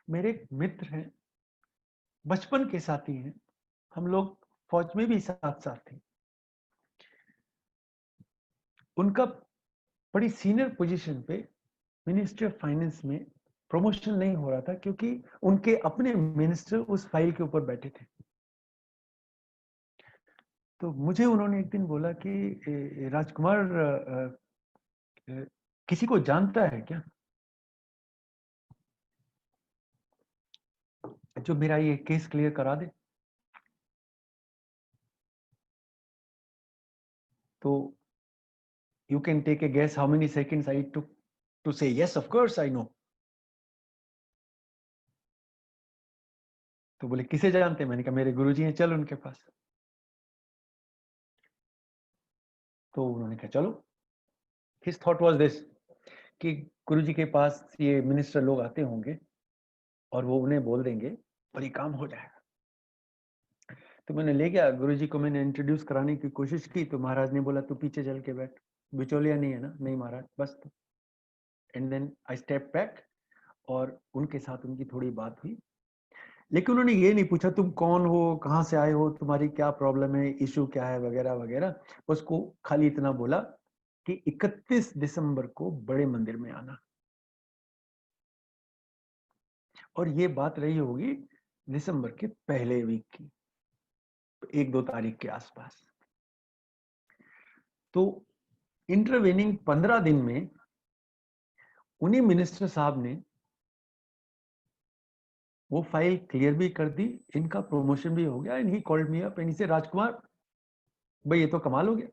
मेरे एक मित्र हैं, बचपन के साथी हैं, हम लोग फौज में भी साथ साथ थे। उनका बड़ी सीनियर पोजीशन पे मिनिस्ट्री ऑफ फाइनेंस में प्रमोशन नहीं हो रहा था, क्योंकि उनके अपने मिनिस्टर उस फाइल के ऊपर बैठे थे। तो मुझे उन्होंने एक दिन बोला कि राजकुमार, किसी को जानता है क्या जो मेरा ये केस क्लियर करा दे। तो you can take a guess how many seconds I took to say yes of course I know. तो बोले किसे जानते हैं, मैंने कहा मेरे गुरुजी हैं, चल उनके पास। तो उन्होंने कहा चलो। हिज थॉट वाज दिस कि गुरुजी के पास ये मिनिस्टर लोग आते होंगे और वो उन्हें बोल देंगे और ये काम हो जाएगा। तो मैंने ले गया गुरुजी को, मैंने इंट्रोड्यूस कराने की कोशिश की, तो महाराज ने बोला तू पीछे चल के बैठ, बिचौलिया नहीं है ना। नहीं महाराज बस। तो and then I step back, और उनके साथ उनकी थोड़ी बात हुई, लेकिन उन्होंने ये नहीं पूछा तुम कौन हो, कहाँ से आए हो, तुम्हारी क्या प्रॉब्लम है, इशू क्या है, वगैरह वगैरह। उसको खाली इतना बोला कि 31 दिसंबर को बड़े मंदिर में आना। और ये बात रही होगी दिसंबर के पहले वीक की, 1-2 तारीख के आसपास। तो इंटरवेनिंग 15 दिन में उन्हीं मिनिस्टर साहब ने वो फाइल क्लियर भी कर दी, इनका प्रमोशन भी हो गया। And he called me up and he said Rajkumar भाई ये तो कमाल हो गया।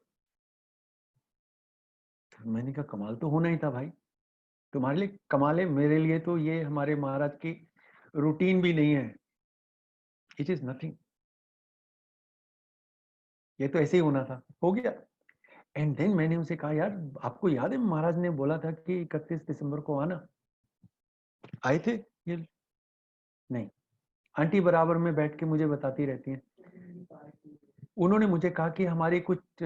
तो मैंने कहा कमाल तो होना ही था भाई, तुम्हारे लिए कमाल है, मेरे लिए तो ये हमारे महाराज की रूटीन भी नहीं है, इट इज नथिंग, ये तो ऐसे ही होना था, हो गया। एंड देन मैंने उनसे कहा यार आपको याद है महाराज ने बोला था कि 31 दिसंबर को आना, आए थे ये? नहीं। आंटी बराबर में बैठ के मुझे बताती रहती हैं, उन्होंने मुझे कहा कि हमारी कुछ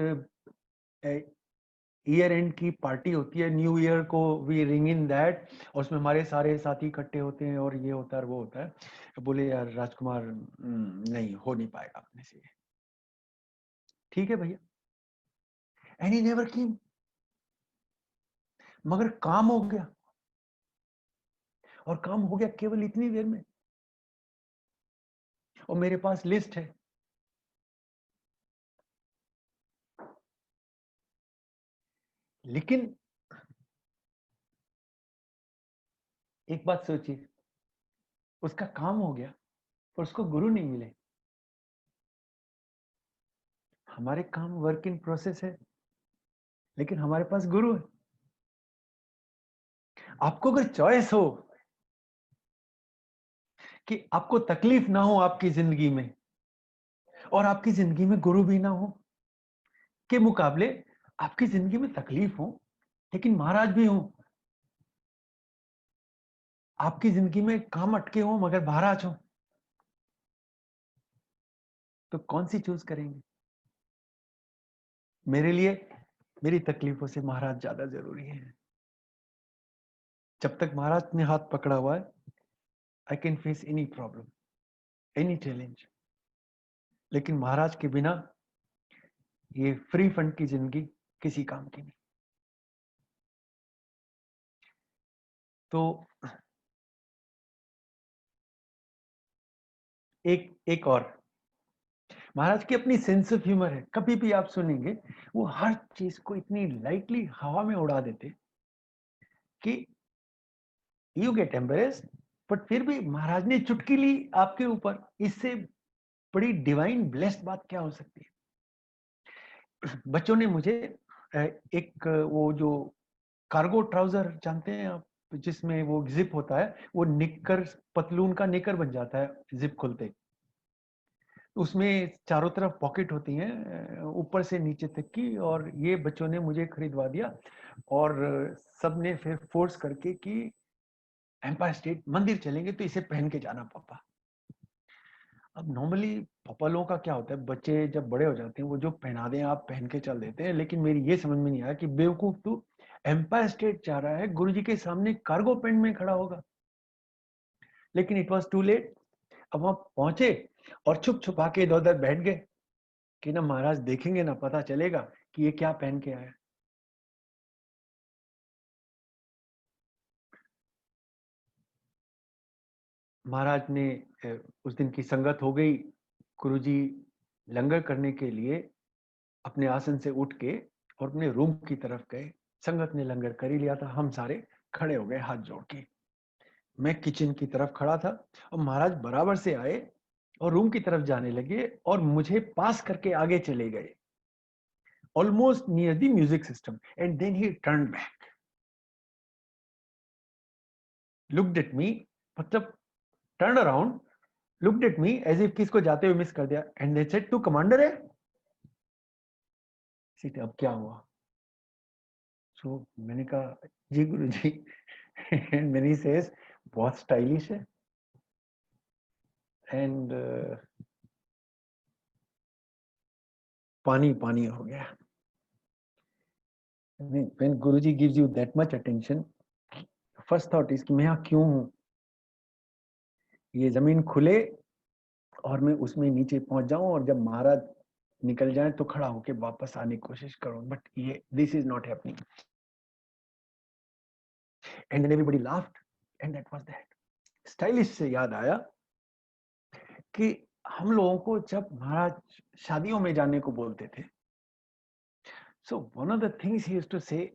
ईयर एंड की पार्टी होती है, न्यू ईयर को वी रिंग इन दैट, और उसमें हमारे सारे साथी इकट्ठे होते हैं और ये होता है वो होता है। बोले यार राजकुमार नहीं हो नहीं पाएगा अपने से। ठीक है भैया। एंड ही नेवर केम, मगर काम हो गया, और काम हो गया केवल इतनी देर में, और मेरे पास लिस्ट है। लेकिन एक बात सोचिए, उसका काम हो गया पर उसको गुरु नहीं मिले। हमारे काम वर्क इन प्रोसेस है, लेकिन हमारे पास गुरु है। आपको अगर चॉइस हो कि आपको तकलीफ ना हो आपकी जिंदगी में, और आपकी जिंदगी में गुरु भी ना हो, के मुकाबले आपकी जिंदगी में तकलीफ हो लेकिन महाराज भी हो, आपकी जिंदगी में काम अटके हो मगर महाराज हो, तो कौन सी चूज करेंगे? मेरे लिए मेरी तकलीफों से महाराज ज्यादा जरूरी है। जब तक महाराज ने हाथ पकड़ा हुआ है, I can face any problem, any challenge. लेकिन महाराज के बिना ये फ्री फंड की जिंदगी किसी काम की नहीं। तो एक और, महाराज की अपनी सेंस ऑफ ह्यूमर है। कभी भी आप सुनेंगे वो हर चीज को इतनी लाइटली हवा में उड़ा देते कि यू गेट एम्बेरेस्ड, बट फिर भी महाराज ने चुटकी ली आपके ऊपर। इससे बड़ी डिवाइन ब्लेस्ड बात क्या हो सकती है? बच्चों ने मुझे एक वो जो कार्गो ट्राउजर जानते हैं आप, जिसमें वो जिप होता है, वो निक्कर, पतलून का निक्कर बन जाता है जिप खुलते, उसमें चारों तरफ पॉकेट होती हैं ऊपर से नीचे तक की, और ये बच्चों ने मुझे खरीदवा दिया और सबने फिर फोर्स करके कि एम्पायर स्टेट मंदिर चलेंगे तो इसे पहन के जाना पापा। अब नॉर्मली पापा लोगों का क्या होता है, बच्चे जब बड़े हो जाते हैं वो जो पहना दें आप पहन के चल देते हैं, लेकिन मेरी ये समझ में नहीं आया कि बेवकूफ तू एम्पायर स्टेट जा रहा है, गुरुजी के सामने कार्गो पैंट में खड़ा होगा। लेकिन इट वॉज टू लेट। अब वहां पहुंचे और छुप छुपा के इधर उधर बैठ गए कि ना महाराज देखेंगे ना पता चलेगा कि ये क्या पहन के आया। महाराज ने उस दिन की संगत हो गई। गुरुजी लंगर करने के लिए अपने आसन से उठ के और अपने रूम की तरफ गए। संगत ने लंगर कर ही लिया था, हम सारे खड़े हो गए हाथ जोड़ के। मैं किचन की तरफ खड़ा था और महाराज बराबर से आए और रूम की तरफ जाने लगे और मुझे पास करके आगे चले गए, almost near the music system, and then he turned back, looked at me, मतलब turned around, looked at me as if किसको जाते हुए मिस कर दिया, and they said, तू कमांडर है? सीट अब क्या हुआ? So मैंने कहा जी गुरुजी, and then he says बहुत स्टाइलिश है, and पानी पानी हो गया। When Guruji gives you that much attention, first thought is कि मैं यहाँ क्यों हूँ? ये जमीन खुले और मैं उसमें नीचे पहुंच जाऊं और जब महाराज निकल जाए तो खड़ा होके वापस आने की कोशिश करूं, बट ये this is not happening. And then everybody laughed and that was that. Stylish से याद आया कि हम लोगों को जब महाराज शादियों में जाने को बोलते थे, so one of the things he used to say,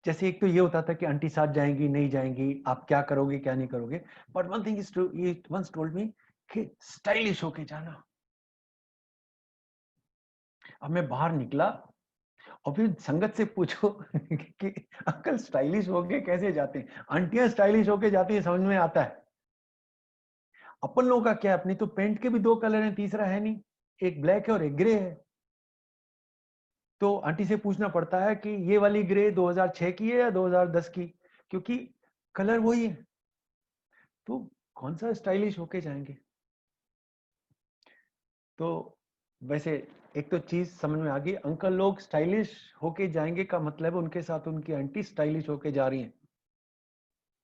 जैसे एक तो ये होता था कि आंटी साथ जाएंगी नहीं जाएंगी, आप क्या करोगे क्या नहीं करोगे, but one thing is to, he once told me कि स्टाइलिश होके जाना। अब मैं बाहर निकला और फिर संगत से पूछो कि अंकल स्टाइलिश होके कैसे जाते हैं? आंटियां स्टाइलिश होके जाती है, समझ में आता है। अपन लोगों का क्या है, अपनी तो पेंट के भी दो कलर हैं, तीसरा है नहीं, एक ब्लैक है और एक ग्रे है। तो आंटी से पूछना पड़ता है कि ये वाली ग्रे 2006 की है या 2010 की, क्योंकि कलर वही है। तो कौन सा स्टाइलिश होके जाएंगे? तो वैसे एक तो चीज समझ में आ गई, अंकल लोग स्टाइलिश होके जाएंगे का मतलब उनके साथ उनकी आंटी स्टाइलिश होके जा रही हैं।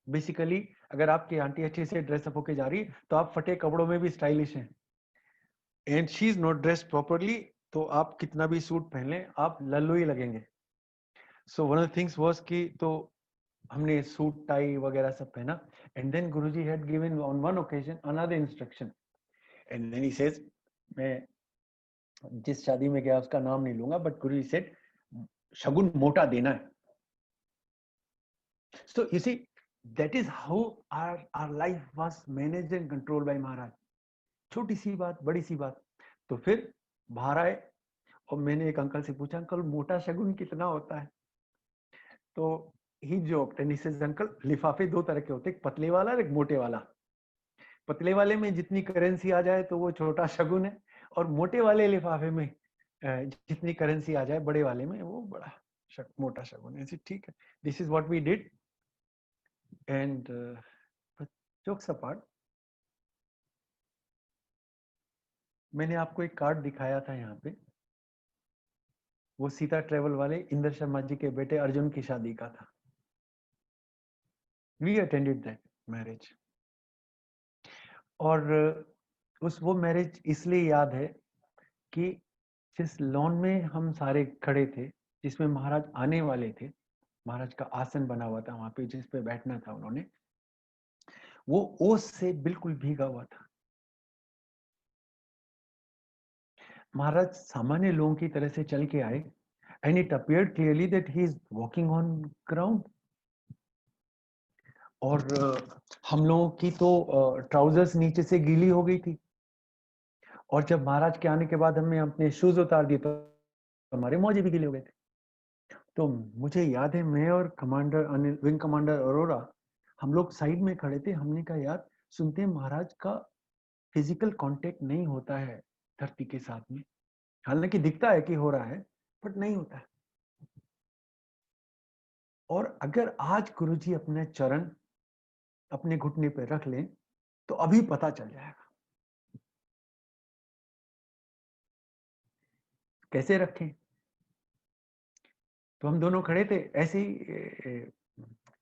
बेसिकली अगर आपकी आंटी अच्छे से ड्रेसअप होके जा रही है तो आप फटे कपड़ों में भी स्टाइलिश हैं, and she is not dressed properly, तो आप कितना भी सूट पहन लें आप लल्लू ही लगेंगे। So one of the things was कि तो हमने सूट टाई वगैरह सब पहना, and then Guruji had given on one occasion another instruction, and then he says, मैं जिस शादी में गया उसका नाम नहीं लूंगा, बट गुरुजी सेड शगुन मोटा देना है। So you see, that is how our life was managed and controlled by महाराज। छोटी सी बात, बड़ी सी बात। तो फिर बाहर आए और मैंने एक अंकल से पूछा, अंकल मोटा शगुन कितना होता है? तो he joked and he says, uncle लिफाफे दो तरह के होते हैं, एक पतले वाला और एक मोटे वाला। पतले वाले में जितनी करेंसी आ जाए तो वो छोटा शगुन है, और मोटे वाले लिफाफे में जितनी करेंसी आ जाए, बड़े वाले में वो बड़ा मोटा शगुन है। ठीक है, this is what we did and jokes apart, मैंने आपको एक कार्ड दिखाया था यहाँ पे, वो सीता ट्रेवल वाले इंदर शर्मा जी के बेटे अर्जुन की शादी का था। वी अटेंडेड दैट मैरिज, और वो मैरिज इसलिए याद है कि जिस लॉन में हम सारे खड़े थे, जिसमें महाराज आने वाले थे, महाराज का आसन बना हुआ था वहां पे जिस पे बैठना था उन्होंने, वो ओस से बिल्कुल भीगा हुआ था। महाराज सामान्य लोगों की तरह से चल के आए, and it appeared clearly that he is walking on ground. और हम लोगों की तो ट्राउजर्स नीचे से गीली हो गई थी, और जब महाराज के आने के बाद हमने अपने शूज उतार दिए तो हमारे मोजे भी गीले हो गए थे। तो मुझे याद है, मैं और commander Anil, wing commander Arora, हम लोग साइड में खड़े थे। हमने कहा यार, सुनते हैं महाराज का फिजिकल कांटेक्ट नहीं होता है धरती के साथ में, हालांकि दिखता है कि हो रहा है, बट नहीं होता है। और अगर आज गुरुजी अपने चरण अपने घुटने पे रख लें तो अभी पता चल जाएगा। कैसे रखें? तो हम दोनों खड़े थे ऐसे ही,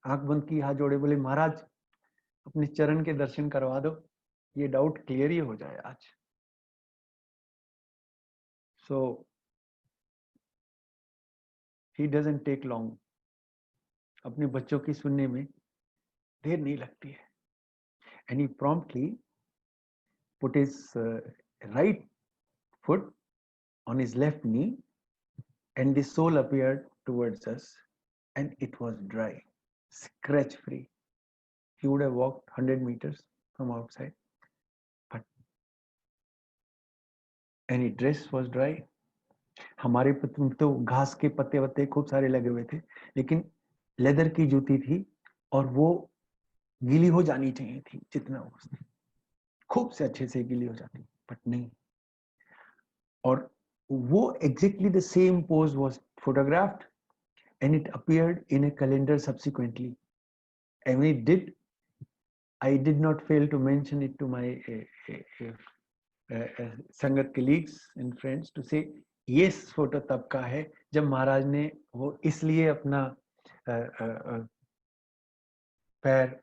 आंख बंद की, हाथ जोड़े, बोले महाराज अपने चरण के दर्शन करवा दो, ये डाउट क्लियर ही हो जाए आज। सो ही डजंट टेक लॉन्ग, अपने बच्चों की सुनने में देर नहीं लगती है। And he promptly put his right foot on his left knee, and the soul appeared towards us, and it was dry, scratch free. He would have walked 100 meters from outside, but any dress was dry. हमारे तो घास के पत्ते वत्ते खूब सारे लगे हुए थे, लेकिन लेदर की जूती थी और वो गीली हो जानी चाहिए थी, जितना खूब से अच्छे से गीली हो जाती, बट नहीं। और वो exactly the same pose was photographed and it appeared in a calendar subsequently. And when it did, I did not fail to mention it to my संगत colleagues and friends to say, ये photo तब का है जब महाराज ने वो इसलिए अपना पैर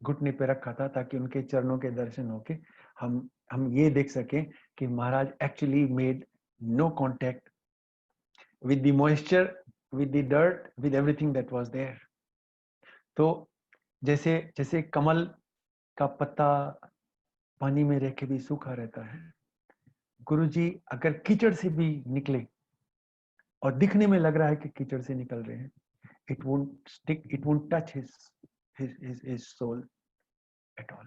घुटने पे रखा था ताकि उनके चरणों के दर्शन होके हम ये देख सकें कि महाराज actually made no contact with the moisture, with the dirt, with everything that was there. तो जैसे कमल का पत्ता पानी में रह के भी सूखा रहता है, गुरुजी अगर कीचड़ से भी निकले और दिखने में लग रहा है कि कीचड़ से निकल रहे हैं, it won't stick, it won't touch his soul at all.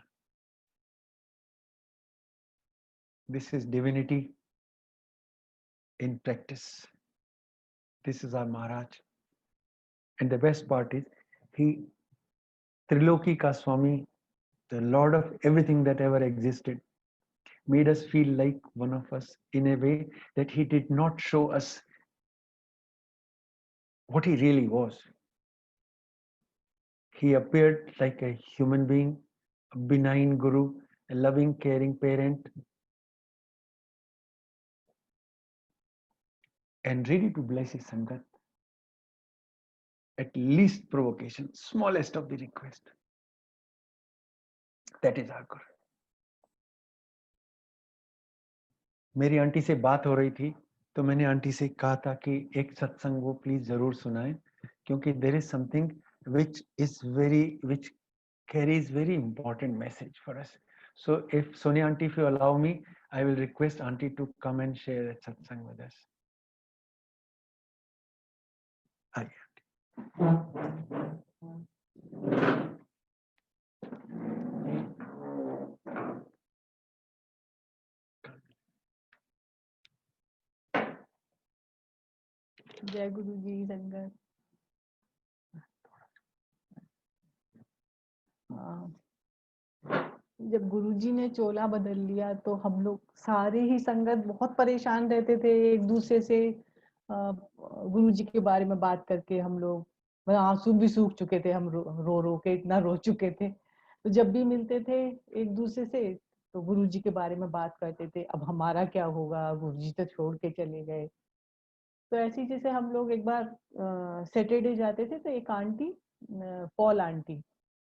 This is divinity in practice. This is our Maharaj. And the best part is, he, Triloki ka Swami, the Lord of everything that ever existed, made us feel like one of us in a way that he did not show us what he really was. He appeared like a human being, a benign guru, a loving, caring parent, and ready to bless his Sangat at least provocation, smallest of the request. That is our Guru. मेरी aunty से बात हो रही थी, तो मैंने aunty से कहा था कि एक सत्संग वो प्लीज जरूर सुनाएं, क्योंकि there is something which carries very important message for us. So if Sonia auntie, if you allow me, I will request auntie to come and share a satsang with us. जय गुरु जी संगत। जब गुरुजी ने चोला बदल लिया तो हम लोग सारे ही संगत बहुत परेशान रहते थे एक दूसरे से। गुरुजी के बारे में बात करके हम लोग मतलब आंसू भी सूख चुके थे, हम रो रो के इतना रो चुके थे। तो जब भी मिलते थे एक दूसरे से तो गुरुजी के बारे में बात करते थे, अब हमारा क्या होगा, गुरुजी तो छोड़ के चले गए। तो ऐसी जैसे हम लोग एक बार सैटरडे जाते थे तो एक आंटी, पॉल आंटी,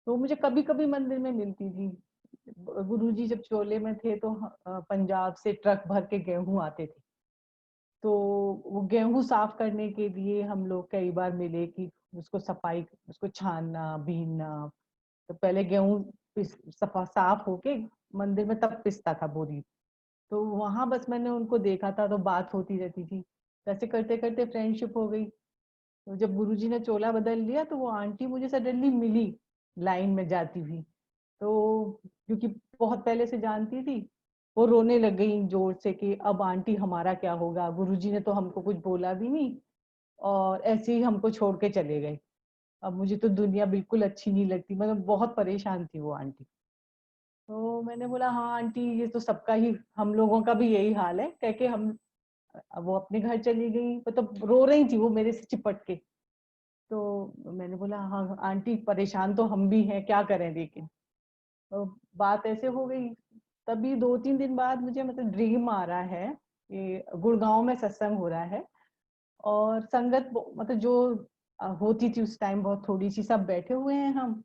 तो मुझे कभी कभी मंदिर में मिलती थी। गुरुजी जब चोले में थे तो पंजाब से ट्रक भर के गेहूं आते थे, तो वो गेहूं साफ करने के लिए हम लोग कई बार मिले कि उसको सफाई, उसको छानना बीनना। तो पहले गेहूं सफा साफ होके मंदिर में तब पिसता था बोरी। तो वहां बस मैंने उनको देखा था, तो बात होती रहती थी। ऐसे करते करते फ्रेंडशिप हो गई। तो जब गुरुजी ने चोला बदल लिया तो वो आंटी मुझे सडनली मिली लाइन में जाती हुई। तो क्योंकि बहुत पहले से जानती थी, वो रोने लग गई जोर से कि अब आंटी हमारा क्या होगा, गुरुजी ने तो हमको कुछ बोला भी नहीं और ऐसे ही हमको छोड़ के चले गए। अब मुझे तो दुनिया बिल्कुल अच्छी नहीं लगती, मतलब बहुत परेशान थी वो आंटी। तो मैंने बोला हाँ आंटी, ये तो सबका ही, हम लोगों का भी यही हाल है, कह के हम, अब वो अपने घर चली गई, मतलब रो रही थी वो मेरे से चिपट के। तो मैंने बोला हाँ आंटी, परेशान तो हम भी हैं, क्या करें लेकिन। तो बात ऐसे हो गई। तभी 2-3 दिन बाद मुझे मतलब ड्रीम आ रहा है कि गुड़गांव में सत्संग हो रहा है और संगत मतलब जो होती थी उस टाइम बहुत थोड़ी सी, सब बैठे हुए हैं हम।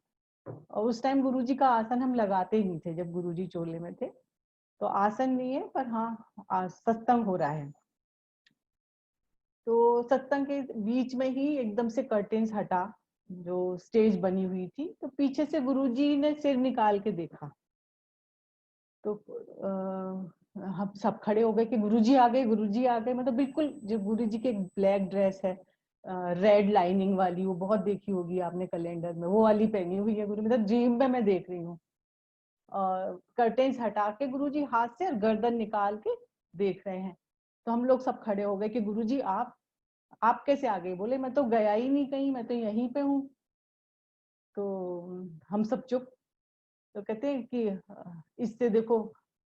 और उस टाइम गुरुजी का आसन हम लगाते ही नहीं थे जब गुरुजी चोले में थे। तो आसन नहीं है पर हाँ सत्संग हो रहा है। तो सत्संग के बीच में ही एकदम से कर्टेन्स हटा, जो स्टेज बनी हुई थी, तो पीछे से गुरुजी ने सिर निकाल के देखा। तो हम सब खड़े हो गए कि गुरुजी आ गए, गुरुजी आ गए। मतलब बिल्कुल जो गुरुजी की ब्लैक ड्रेस है, रेड लाइनिंग वाली, वो बहुत देखी होगी आपने कैलेंडर में, वो वाली पहनी हुई है गुरु, मतलब ड्रीम में मैं देख रही हूँ। और कर्टेन्स हटा के गुरुजी हाथ से गर्दन निकाल के देख रहे हैं। तो हम लोग सब खड़े हो गए कि गुरुजी आप कैसे आ गए? बोले मैं तो गया ही नहीं कहीं, मैं तो यहीं पे हूँ। तो हम सब चुप। तो कहते हैं कि इससे देखो,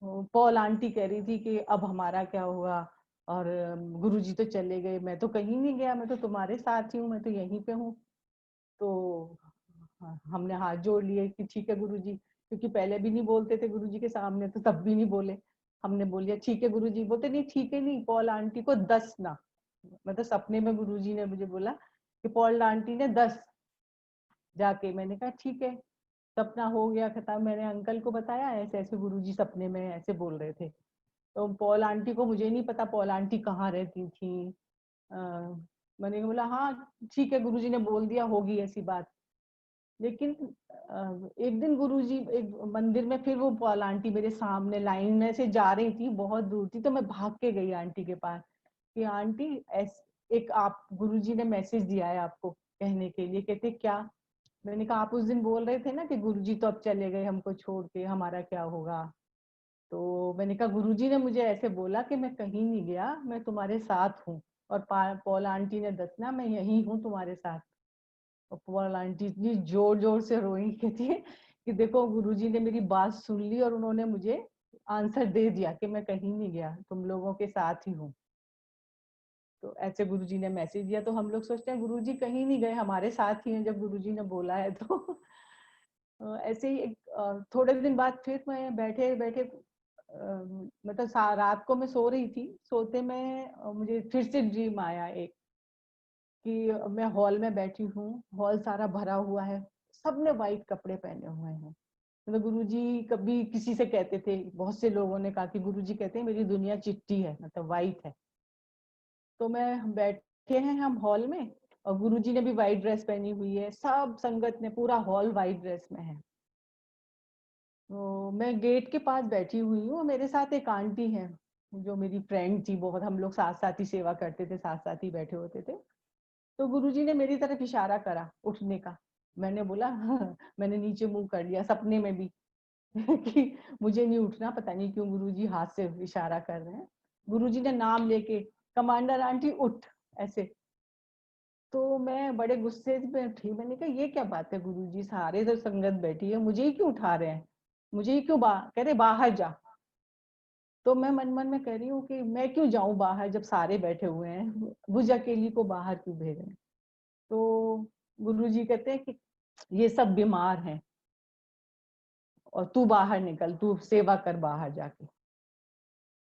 पॉल आंटी कह रही थी कि अब हमारा क्या हुआ, और गुरुजी तो चले गए, मैं तो कहीं नहीं गया, मैं तो तुम्हारे साथ ही हूँ, मैं तो यहीं पे हूँ। तो हमने हाथ जोड़ लिए कि ठीक है गुरुजी, क्योंकि पहले भी नहीं बोलते थे गुरुजी के सामने, तो तब भी नहीं बोले। हमने बोल दिया ठीक है गुरुजी। बोलते नहीं ठीक है नहीं, पॉल आंटी को 10 ना। मतलब सपने में गुरुजी ने मुझे बोला कि पॉल आंटी ने 10 जाके। मैंने कहा ठीक है, सपना हो गया खत्म। मैंने अंकल को बताया ऐसे ऐसे गुरुजी सपने में ऐसे बोल रहे थे। तो पॉल आंटी को, मुझे नहीं पता पॉल आंटी कहाँ रहती थी। अ, मैंने बोला हाँ ठीक है, गुरुजी ने बोल दिया, होगी ऐसी बात। लेकिन एक दिन गुरुजी एक मंदिर में, फिर वो पॉल आंटी मेरे सामने लाइन में से जा रही थी, बहुत दूर थी, तो मैं भाग के गई आंटी के पास कि आंटी एक आप, गुरुजी ने मैसेज दिया है आपको कहने के लिए। कहते क्या? मैंने कहा आप उस दिन बोल रहे थे ना कि गुरुजी तो अब चले गए हमको छोड़ के, हमारा क्या होगा। तो मैंने कहा गुरुजी ने मुझे ऐसे बोला कि मैं कहीं नहीं गया, मैं तुम्हारे साथ हूँ। और पॉल आंटी ने दसना, मैं यही हूँ तुम्हारे साथ। और पॉल आंटी इतनी जोर जोर से रोई, कहती है कि देखो गुरुजी ने मेरी बात सुन ली और उन्होंने मुझे आंसर दे दिया कि मैं कहीं नहीं गया, तुम लोगों के साथ ही हूँ। तो ऐसे गुरुजी ने मैसेज दिया। तो हम लोग सोचते हैं गुरुजी कहीं नहीं गए, हमारे साथ ही हैं जब गुरुजी ने बोला है तो। ऐसे ही थोड़े दिन बाद फिर मैं बैठे बैठे, मतलब रात को मैं सो रही थी, सोते में मुझे फिर से ड्रीम आया एक कि मैं हॉल में बैठी हूँ, हॉल सारा भरा हुआ है, सबने वाइट कपड़े पहने हुए हैं। मतलब गुरुजी कभी किसी से कहते थे, बहुत से लोगों ने कहा कि गुरुजी कहते हैं मेरी दुनिया चिट्टी है, मतलब वाइट है। तो मैं बैठे हैं हम हॉल में, और गुरुजी ने भी वाइट ड्रेस पहनी हुई है, सब संगत ने, पूरा हॉल वाइट ड्रेस में है। तो मैं गेट के पास बैठी हुई हूँ, मेरे साथ एक आंटी है जो मेरी फ्रेंड थी बहुत, हम लोग साथ साथ ही सेवा करते थे, साथ साथ ही बैठे होते थे। तो गुरुजी ने मेरी तरफ इशारा करा उठने का। मैंने बोला मैंने नीचे मुंह कर लिया सपने में भी कि मुझे नहीं उठना, पता नहीं क्यों गुरुजी हाथ से इशारा कर रहे हैं। गुरुजी ने नाम लेके, कमांडर आंटी उठ, ऐसे। तो मैं बड़े गुस्से में उठी, मैंने कहा ये क्या बात है गुरुजी, सारे तो संगत बैठी है, मुझे ही क्यों उठा रहे हैं। मुझे क्यों कह रहे बाहर जा। तो मैं मन मन में कह रही हूँ कि मैं क्यों जाऊं बाहर जब सारे बैठे हुए हैं, भुज अकेली को बाहर क्यों भेज रहे हैं। तो गुरुजी कहते हैं कि ये सब बीमार हैं और तू बाहर निकल, तू सेवा कर बाहर जाके।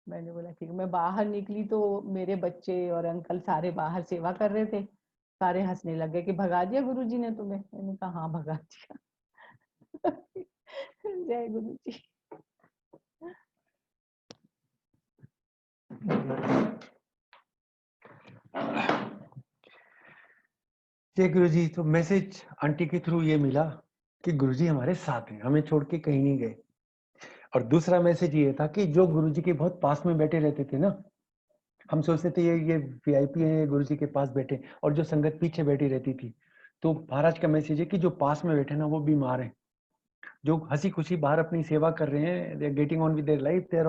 मैंने बोला ठीक है। मैं बाहर निकली तो मेरे बच्चे और अंकल सारे बाहर सेवा कर रहे थे। सारे हंसने लगे कि भगा दिया गुरुजी ने तुम्हें। मैंने कहा हाँ भगा दिया। जय गुरुजी। जय गुरुजी। तो मैसेज आंटी के थ्रू ये मिला कि गुरुजी हमारे साथ हैं, हमें छोड़ के कहीं नहीं गए। और दूसरा मैसेज ये था कि जो गुरुजी के बहुत पास में बैठे रहते थे ना, हम सोचते थे ये वीआईपी है गुरुजी के पास बैठे, और जो संगत पीछे बैठी रहती थी। तो महाराज का मैसेज है कि जो पास में बैठे ना वो बीमार हैं, जो हंसी खुशी बाहर अपनी सेवा कर रहे हैं, they are getting on with their life, they are